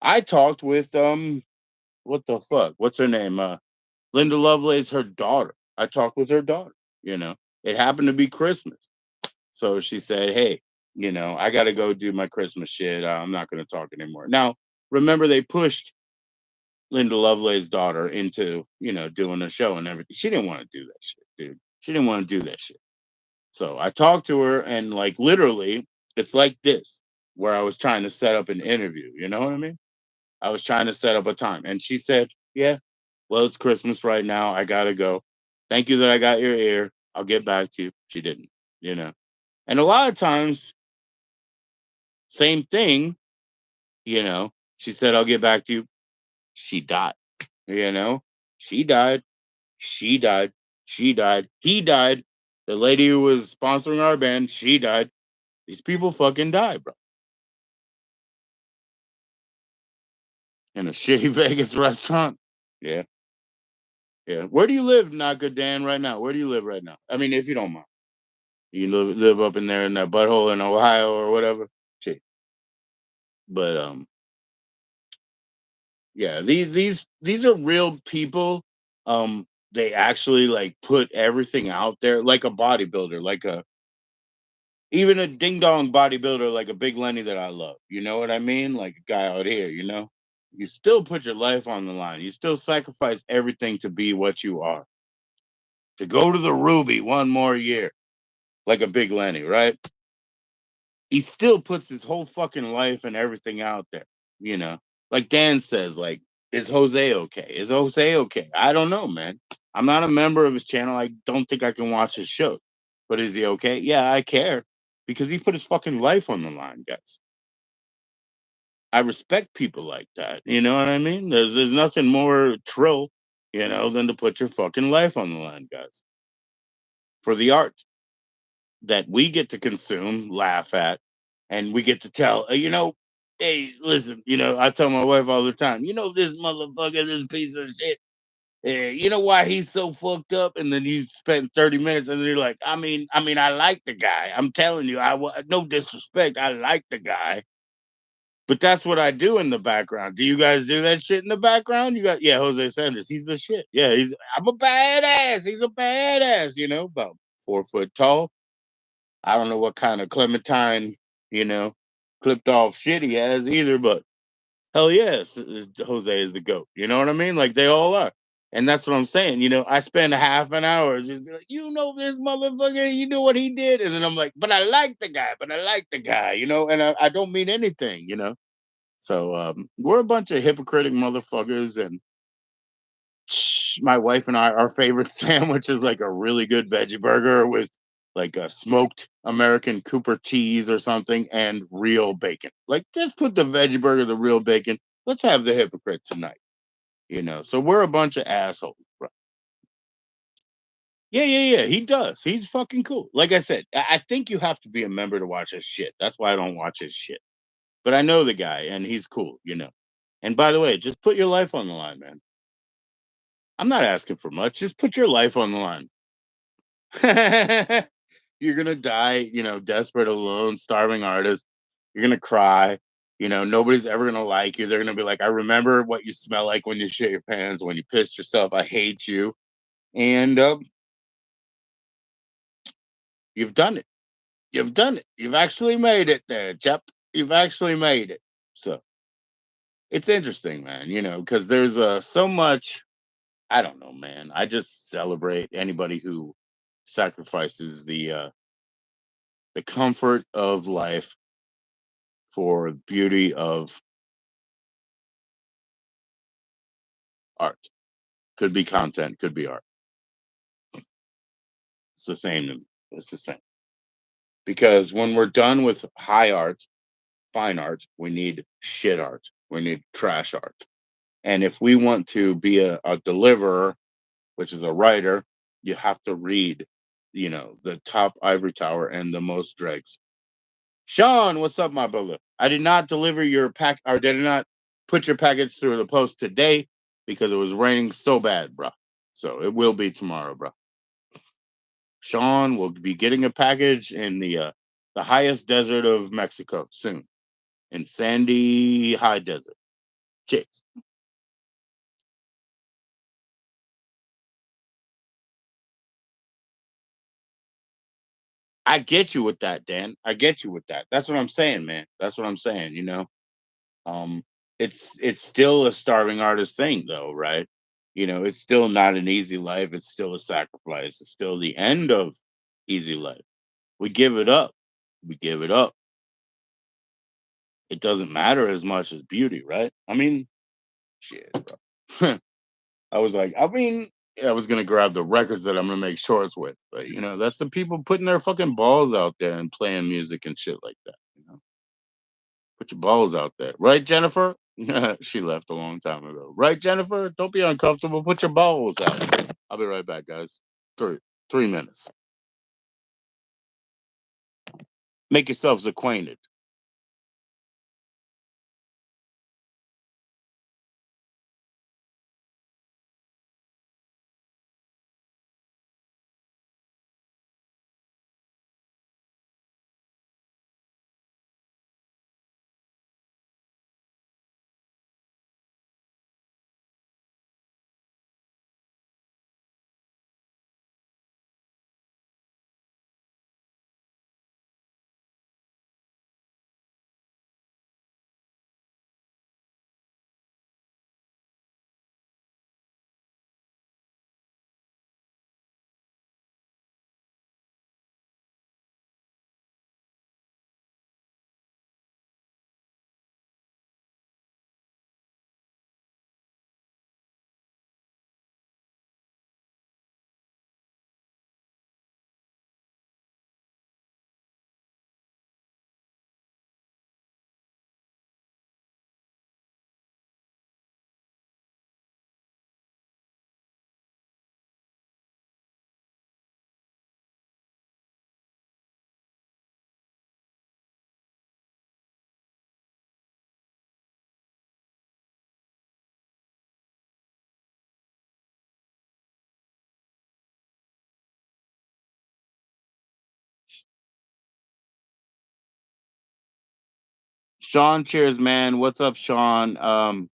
I talked with what the fuck? What's her name? Linda Lovelace, her daughter. I talked with her daughter, you know. It happened to be Christmas. So she said, "Hey, I got to go do my Christmas shit. I'm not going to talk anymore." Now, remember they pushed Linda Lovelace's daughter into, doing a show and everything. She didn't want to do that shit, dude. She didn't want to do that shit. So I talked to her and like literally it's like this where I was trying to set up an interview, you know what I mean? I was trying to set up a time and she said, "Yeah, well, it's Christmas right now. I got to go. Thank you that I got your ear. I'll get back to you." She didn't, you know. And a lot of times same thing, she said, "I'll get back to you." She died, you know. She died. She died. She died. He died. The lady who was sponsoring our band, she died. These people fucking die, bro. In a shitty Vegas restaurant. Yeah. Yeah. Where do you live, not good Dan, right now? Where do you live right now? I mean, if you don't mind. You live up in there in that butthole in Ohio or whatever. Shit. But yeah, these are real people. They actually like put everything out there like a bodybuilder, like a even a ding dong bodybuilder like a Big Lenny that I love. You know what I mean? Like a guy out here, you know? You still put your life on the line. You still sacrifice everything to be what you are. To go to the Ruby one more year, like a Big Lenny, right? He still puts his whole fucking life and everything out there, you know. Like Dan says, like, is Jose okay? Is Jose okay? I don't know, man. I'm not a member of his channel. I don't think I can watch his show. But is he okay? Yeah, I care because he put his fucking life on the line, guys. I respect people like that. You know what I mean? There's nothing more trill, than to put your fucking life on the line, guys. For the art that we get to consume, laugh at, and we get to tell, hey, listen, I tell my wife all the time, this motherfucker, this piece of shit. You know why he's so fucked up? And then you spend 30 minutes and you're like, I mean, I like the guy. I'm telling you, no disrespect. I like the guy. But that's what I do in the background. Do you guys do that shit in the background? You got yeah, Jose Sanders. He's the shit. Yeah, I'm a badass. He's a badass, about 4 foot tall. I don't know what kind of Clementine, you know, clipped off shit he has either, but hell yes, Jose is the GOAT. You know what I mean? Like they all are. And that's what I'm saying. I spend a half an hour just be like, this motherfucker, you know what he did? And then I'm like, but I like the guy, and I don't mean anything. So we're a bunch of hypocritic motherfuckers, and my wife and I, our favorite sandwich is like a really good veggie burger with like a smoked American Cooper cheese or something and real bacon. Like, just put the veggie burger, the real bacon. Let's have the hypocrite tonight. So we're a bunch of assholes, bro. Yeah, yeah, yeah. He does. He's fucking cool. Like I said, I think you have to be a member to watch his shit. That's why I don't watch his shit. But I know the guy, and he's cool. And by the way, just put your life on the line, man. I'm not asking for much. Just put your life on the line. You're gonna die, desperate, alone, starving artist. You're gonna cry. Nobody's ever gonna like you. They're gonna be like, I remember what you smell like when you shit your pants, when you pissed yourself. I hate you. And you've done it. You've done it. You've actually made it there, Chep. You've actually made it. So it's interesting, man, because there's so much. I don't know, man. I just celebrate anybody who sacrifices the comfort of life for the beauty of art. Could be content, could be art. It's the same to me. It's the same because when we're done with high art, fine art, we need shit art. We need trash art. And if we want to be a deliverer, which is a writer, you have to read, the top ivory tower and the most dregs. Sean, what's up, my brother? I did not deliver your pack or did not put your package through the post today because it was raining so bad, bro. So it will be tomorrow, bro. Sean will be getting a package in the highest desert of Mexico soon, in Sandy High Desert. Cheers. I get you with that, Dan. I get you with that. That's what I'm saying, man. That's what I'm saying. Um, it's still a starving artist thing, though, right? It's still not an easy life. It's still a sacrifice. It's still the end of easy life. We give it up. We give it up. It doesn't matter as much as beauty, right? I mean, shit, bro. I was gonna grab the records that I'm gonna make shorts with, but that's the people putting their fucking balls out there and playing music and shit like that. Put your balls out there, right, Jennifer? She left a long time ago, right, Jennifer? Don't be uncomfortable. Put your balls out. I'll be right back, guys. Three minutes. Make yourselves acquainted. Sean, cheers, man. What's up, Sean?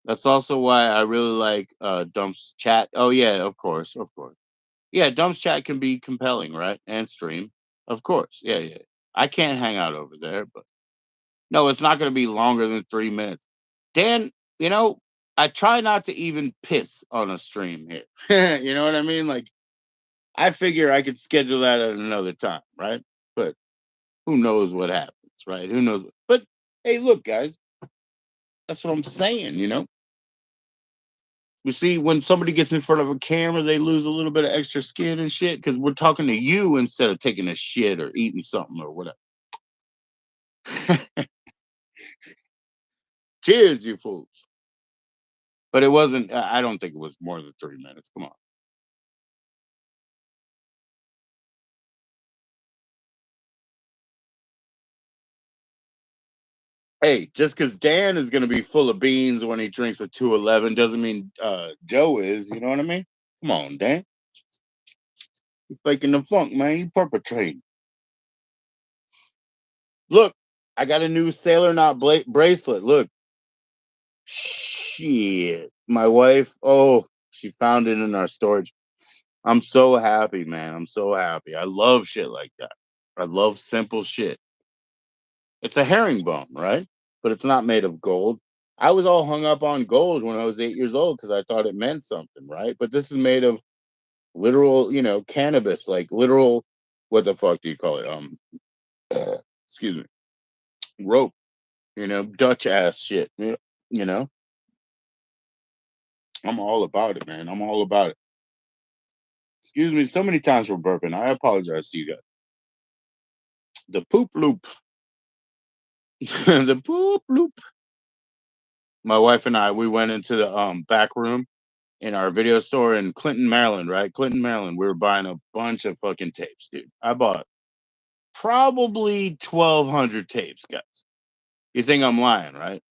That's also why I really like Dump's chat. Oh yeah, of course, of course. Yeah, Dump's chat can be compelling, right? And stream, of course. Yeah, yeah. I can't hang out over there, but no, it's not going to be longer than 3 minutes. Dan, I try not to even piss on a stream here. You know what I mean? Like, I figure I could schedule that at another time, right? But who knows what happens, right? Who knows? But hey, look, guys, that's what I'm saying. You see, when somebody gets in front of a camera, they lose a little bit of extra skin and shit because we're talking to you instead of taking a shit or eating something or whatever. Cheers, you fools. But it wasn't, I don't think it was more than 3 minutes. Come on. Hey, just because Dan is going to be full of beans when he drinks a 211 doesn't mean Joe is. You know what I mean? Come on, Dan. You faking the funk, man. You perpetrating. Look, I got a new Sailor Knot bracelet. Look, shit. My wife, oh, she found it in our storage. I'm so happy, man. I'm so happy. I love shit like that. I love simple shit. It's a herringbone, right? But it's not made of gold. I was all hung up on gold when I was 8 years old because I thought it meant something, right? But this is made of literal, cannabis, like literal. What the fuck do you call it? Excuse me, rope. Dutch ass shit. You know, I'm all about it, man. I'm all about it. Excuse me so many times for burping. I apologize to you guys. The poop loop. The poop loop. My wife and I, we went into the back room in our video store in Clinton, Maryland, right? Clinton, Maryland. We were buying a bunch of fucking tapes, dude. I bought probably 1,200 tapes, guys. You think I'm lying, right?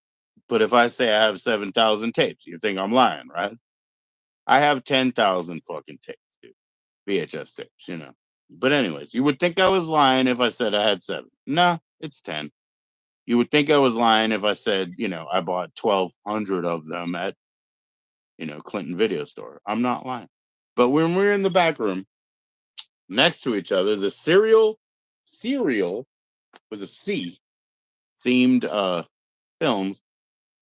But if I say I have 7,000 tapes, you think I'm lying, right? I have 10,000 fucking tapes, dude. VHS tapes, you know. But anyways, you would think I was lying if I said I had seven. No, it's 10. You would think I was lying if I said, I bought 1,200 of them at, Clinton Video Store. I'm not lying. But when we're in the back room next to each other, the cereal with a C themed films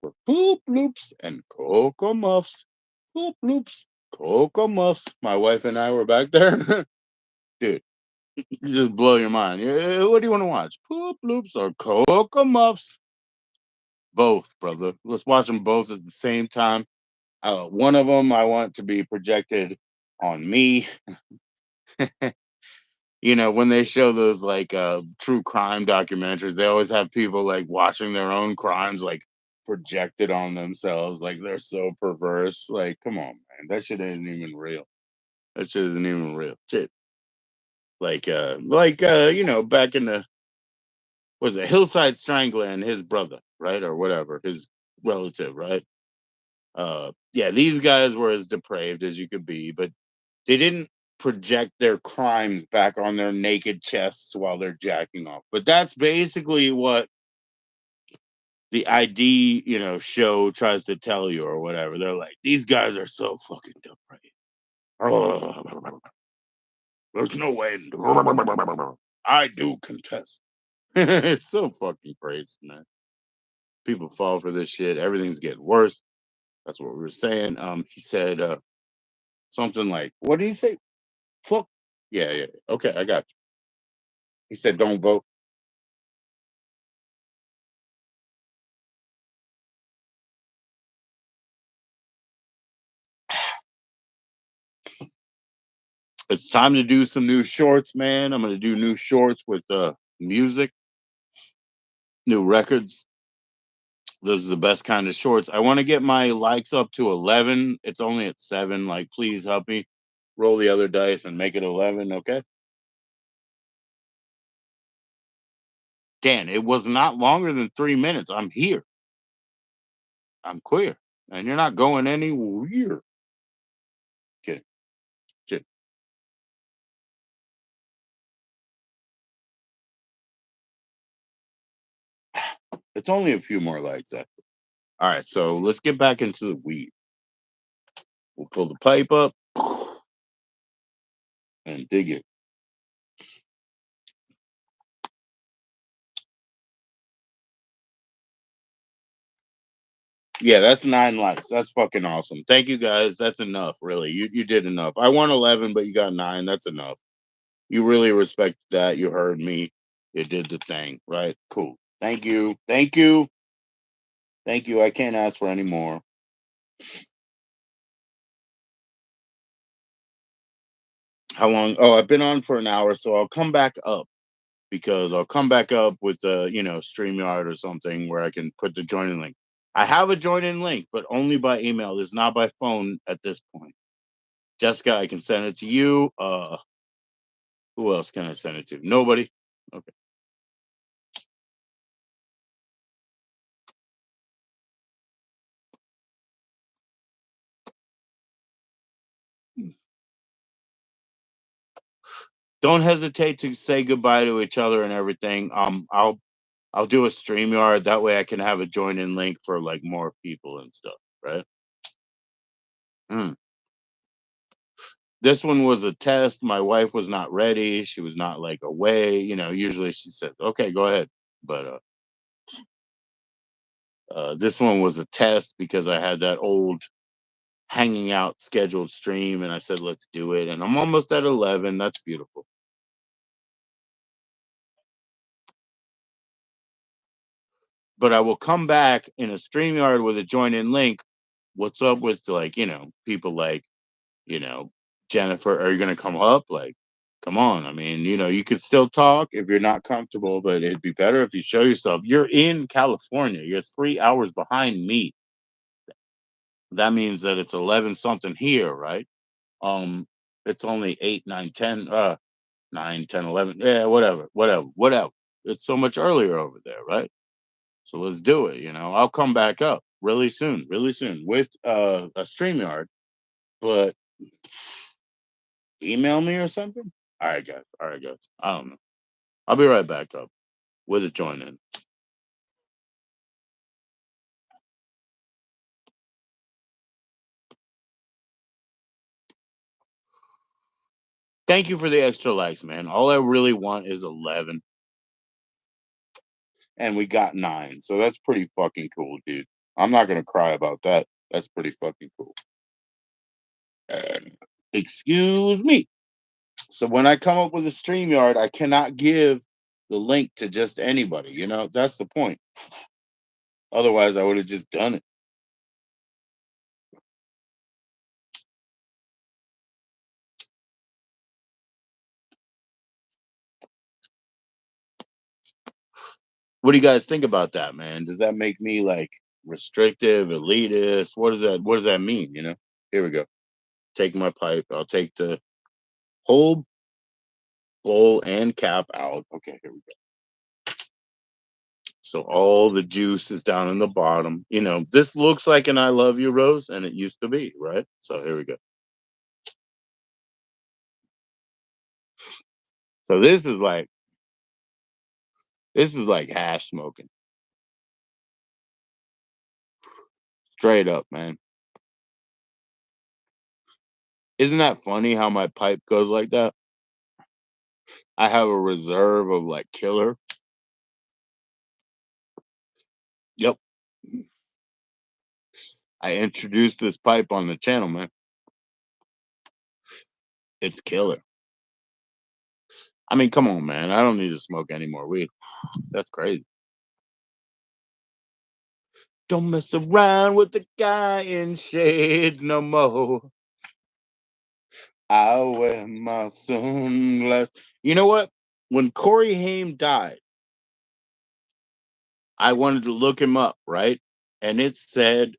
were Poop Loops and Cocoa Muffs. Poop Loops, Cocoa Muffs. My wife and I were back there. Dude, you just blow your mind. What do you want to watch? Poop Loops or Cocoa Muffs? Both, brother. Let's watch them both at the same time. One of them I want to be projected on me. When they show those like true crime documentaries, they always have people like watching their own crimes like projected on themselves. Like they're so perverse. Like, come on, man. That shit ain't even real. That shit isn't even real. Shit. Back in the was it Hillside Strangler and his brother, right? Or whatever, his relative, right? Yeah, these guys were as depraved as you could be, but they didn't project their crimes back on their naked chests while they're jacking off. But that's basically what the ID, show tries to tell you or whatever. They're like, these guys are so fucking depraved. There's no way. I do contest. It's so fucking crazy, man. People fall for this shit. Everything's getting worse. That's what we were saying. He said something like, what did he say? Fuck. Yeah, yeah. Okay, I got you. He said, don't vote. It's time to do some new shorts, man. I'm gonna do new shorts with music, new records. Those are the best kind of shorts. I want to get my likes up to 11. It's only at 7. Like, please help me roll the other dice and make it 11. Okay. Dan, it was not longer than 3 minutes. I'm here. I'm queer. And you're not going anywhere. Okay. Okay. It's only a few more likes. All right. So let's get back into the weed. We'll pull the pipe up and dig it. Yeah, that's 9 likes. That's fucking awesome. Thank you guys. That's enough, really. You did enough. I want 11, but you got 9. That's enough. You really respect that. You heard me. You did the thing, right? Cool. Thank you. Thank you. Thank you. I can't ask for any more. How long? Oh, I've been on for an hour, so I'll come back up because I'll come back up with StreamYard or something where I can put the join-in link. I have a join-in link, but only by email. It's not by phone at this point. Jessica, I can send it to you. Who else can I send it to? Nobody. Okay. Don't hesitate to say goodbye to each other and everything. I'll do a StreamYard. That way I can have a join in link for like more people and stuff, right? Mm. This one was a test. My wife was not ready. She was not like away. Usually she says, okay, go ahead. But this one was a test because I had that old hanging out scheduled stream and I said, let's do it. And I'm almost at 11. That's beautiful. But I will come back in a StreamYard with a join in link. What's up with like, people like, you know, Jennifer, are you gonna come up? Like, come on. I mean, you could still talk if you're not comfortable, but it'd be better if you show yourself. You're in California. You're 3 hours behind me. That means that it's 11 something here, right? It's only 8, 9, 10, 9, 10, 11. Yeah, whatever, whatever, whatever. It's so much earlier over there, right? So let's do it. I'll come back up really soon with a StreamYard, but email me or something. All right, guys. All right, guys. I don't know. I'll be right back up with a join in. Thank you for the extra likes, man. All I really want is 11, and we got 9. So that's pretty fucking cool, dude. I'm not gonna cry about that. That's pretty fucking cool. Uh, Excuse me. So when I come up with a StreamYard, I cannot give the link to just anybody. That's the point. Otherwise, I would have just done it. What do you guys think about that, man? Does that make me like restrictive, elitist? What does that mean? Here we go. Take my pipe. I'll take the whole bowl and cap out. Okay, here we go. So all the juice is down in the bottom. This looks like an I love you rose, and it used to be, right? So here we go. So this is like hash smoking. Straight up, man. Isn't that funny how my pipe goes like that? I have a reserve of like killer. Yep. I introduced this pipe on the channel, man. It's killer. I mean, come on, man. I don't need to smoke any more weed. That's crazy. Don't mess around with the guy in shades no more. I wear my sunglasses. You know what? When Corey Haim died, I wanted to look him up, right? And it said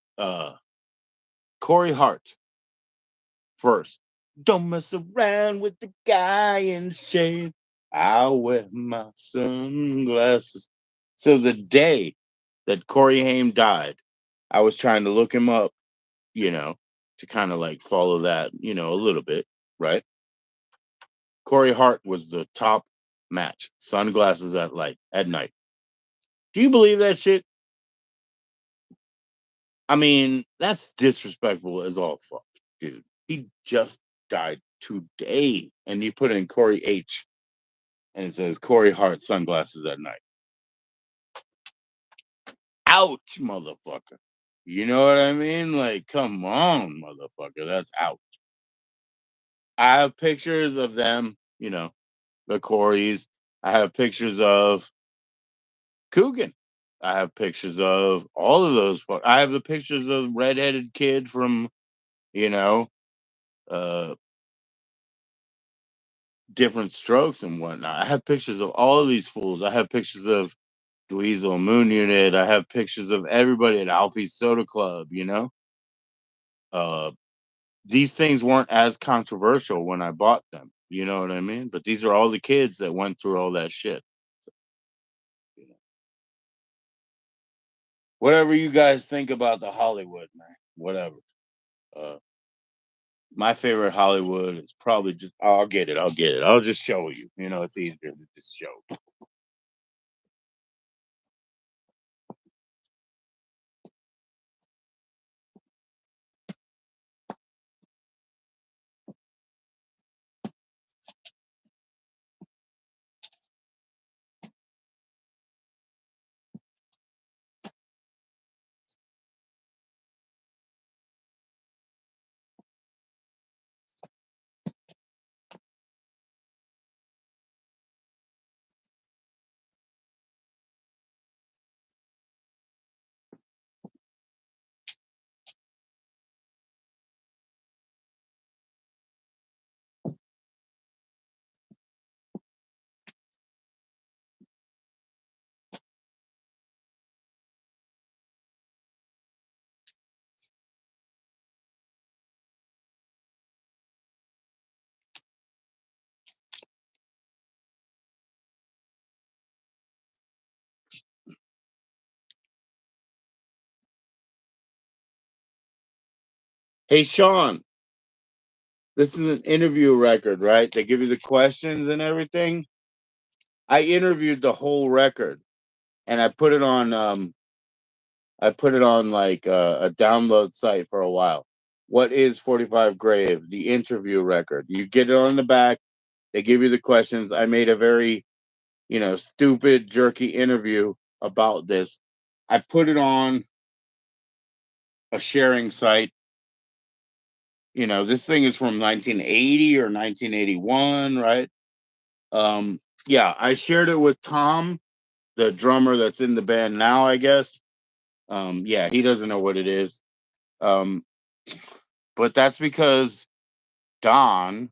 Corey Hart first. Don't mess around with the guy in shade. I wear my sunglasses. So the day that Corey Haim died, I was trying to look him up, you know, to kind of like follow that, a little bit, right? Corey Hart was the top match. Sunglasses at night. Do you believe that shit? I mean, that's disrespectful as all fuck, dude. He just died today, and you put in Corey H, and it says Corey Hart sunglasses at night. Ouch, motherfucker. You know what I mean? Like, come on, motherfucker. That's out. I have pictures of them, the Corys. I have pictures of Coogan. I have pictures of all of those. I have the pictures of redheaded kid from, you know, uh, different strokes and whatnot. I have pictures of all of these fools. I have pictures of Dweezil Moon Unit. I have pictures of everybody at Alfie's Soda Club. Uh, these things weren't as controversial when I bought them. You know what I mean? But these are all the kids that went through all that shit. You know? Whatever you guys think about the Hollywood, man. Whatever. Uh, my favorite Hollywood is probably just. Oh, I'll get it. I'll get it. I'll just show you. It's easier to just show. Hey, Sean, this is an interview record, right? They give you the questions and everything. I interviewed the whole record and I put it on like a download site for a while. What is 45 Grave? The interview record. You get it on the back. They give you the questions. I made a very, stupid, jerky interview about this. I put it on a sharing site. This thing is from 1980 or 1981, right? Yeah, I shared it with Tom, the drummer that's in the band now, I guess. Yeah, he doesn't know what it is. Um, but that's because Don,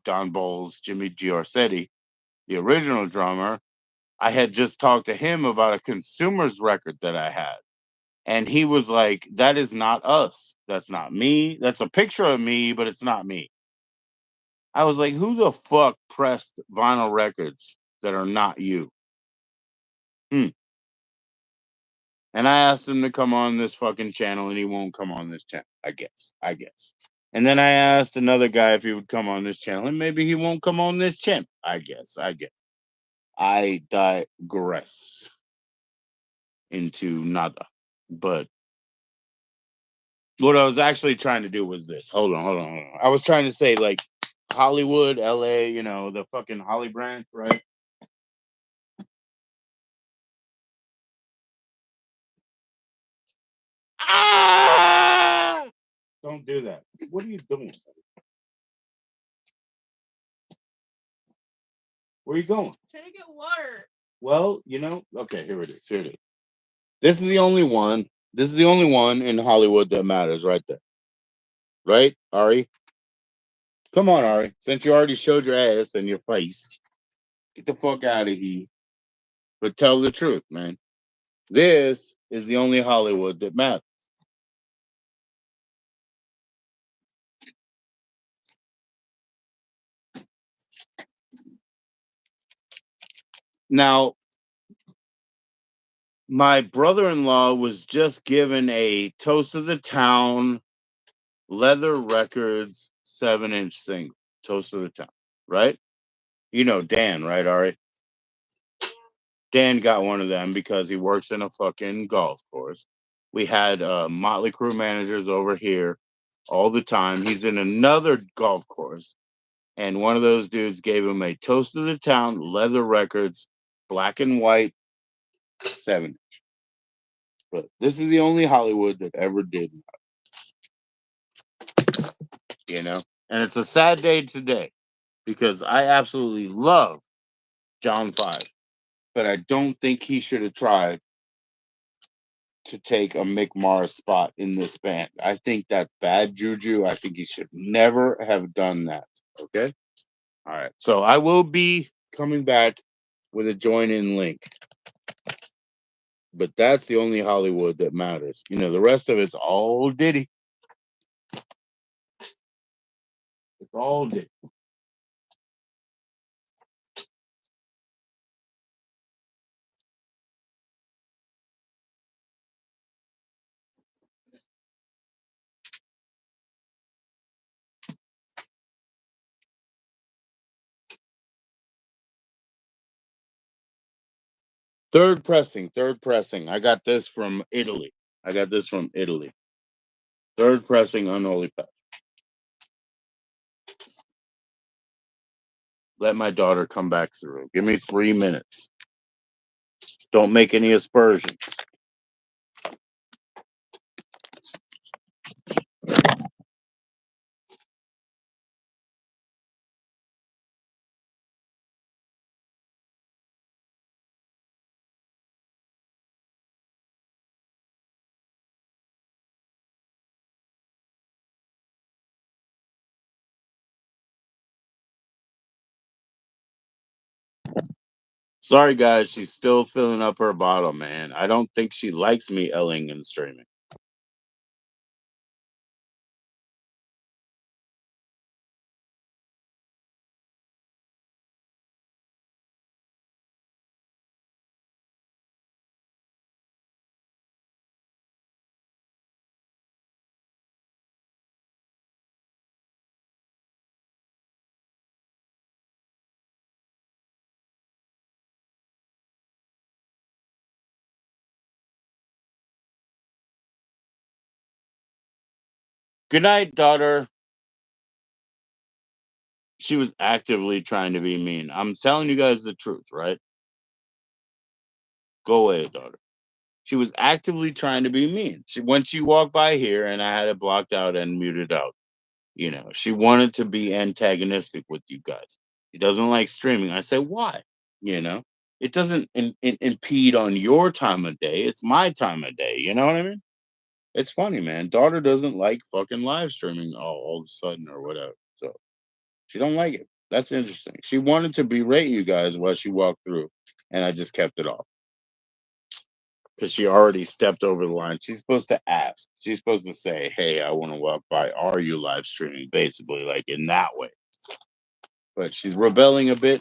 Don Bowles, Jimmy Giorsetti, the original drummer, I had just talked to him about a consumer's record that I had. And he was like, that is not us. That's not me. That's a picture of me, but it's not me. I was like, who the fuck pressed vinyl records that are not you? Hmm. And I asked him to come on this fucking channel, and he won't come on this channel. I guess. I guess. And then I asked another guy if he would come on this channel, and maybe he won't come on this channel. I guess. I guess. I digress into nada. But what I was actually trying to do was this. Hold on. I was trying to say like Hollywood, LA, the fucking Holly branch, right? Ah! Don't do that. What are you doing? Where are you going? Trying to get water. Well, okay, here it is. Here it is. This is the only one. This is the only one in Hollywood that matters right there. Right, Ari? Come on, Ari. Since you already showed your ass and your face, get the fuck out of here. But tell the truth, man. This is the only Hollywood that matters. Now, my brother-in-law was just given a Toast of the Town Leather Records 7-inch single. Toast of the Town, right? You know Dan, right, Ari? Dan got one of them because he works in a fucking golf course. We had Motley Crue managers over here all the time. He's in another golf course, and one of those dudes gave him a Toast of the Town Leather Records, black and white, 7. But this is the only Hollywood that ever did, you know? And it's a sad day today because I absolutely love John Five, but I don't think he should have tried to take a Mick Mars spot in this band. I think that's bad juju. I think he should never have done that. Okay. All right. So I will be coming back with a join in link, but that's the only Hollywood that matters. The rest of it's all Diddy. It's all Diddy. Third pressing, third pressing. I got this from Italy. Third pressing, unholy path. Let my daughter come back through. Give me 3 minutes. Don't make any aspersions. Sorry, guys. She's still filling up her bottle, man. I don't think she likes me elling and streaming. Good night, daughter. She was actively trying to be mean. I'm telling you guys the truth, right? Go away, daughter. She was actively trying to be mean. She when she walked by here and I had it blocked out and muted out, she wanted to be antagonistic with you guys. She doesn't like streaming. I said, why? You know, it doesn't impede on your time of day. It's my time of day. You know what I mean? It's funny, man. Daughter doesn't like fucking live streaming all of a sudden or whatever. So she don't like it. That's interesting. She wanted to berate you guys while she walked through, and I just kept it off because she already stepped over the line. She's supposed to ask. She's supposed to say, "Hey, I want to walk by. Are you live streaming?" Basically, like in that way. But she's rebelling a bit.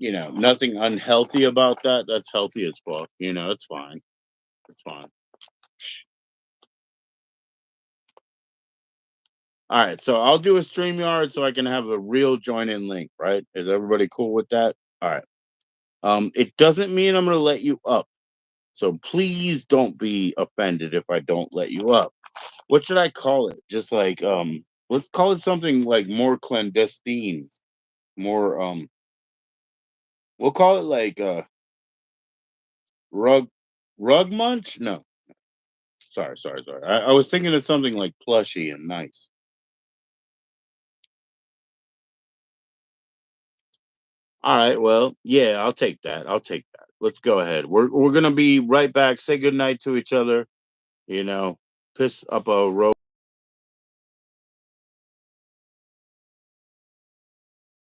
Nothing unhealthy about that. That's healthy as fuck. It's fine. It's fine. All right, so I'll do a StreamYard so I can have a real join in link, right? Is everybody cool with that? All right. It doesn't mean I'm gonna let you up. So please don't be offended if I don't let you up. What should I call it? Just like let's call it something like more clandestine. More we'll call it like rug rug munch? No. Sorry. I was thinking of something like plushy and nice. All right, well, yeah, I'll take that. I'll take that. Let's go ahead. We're gonna be right back. Say good night to each other. You know, piss up a rope.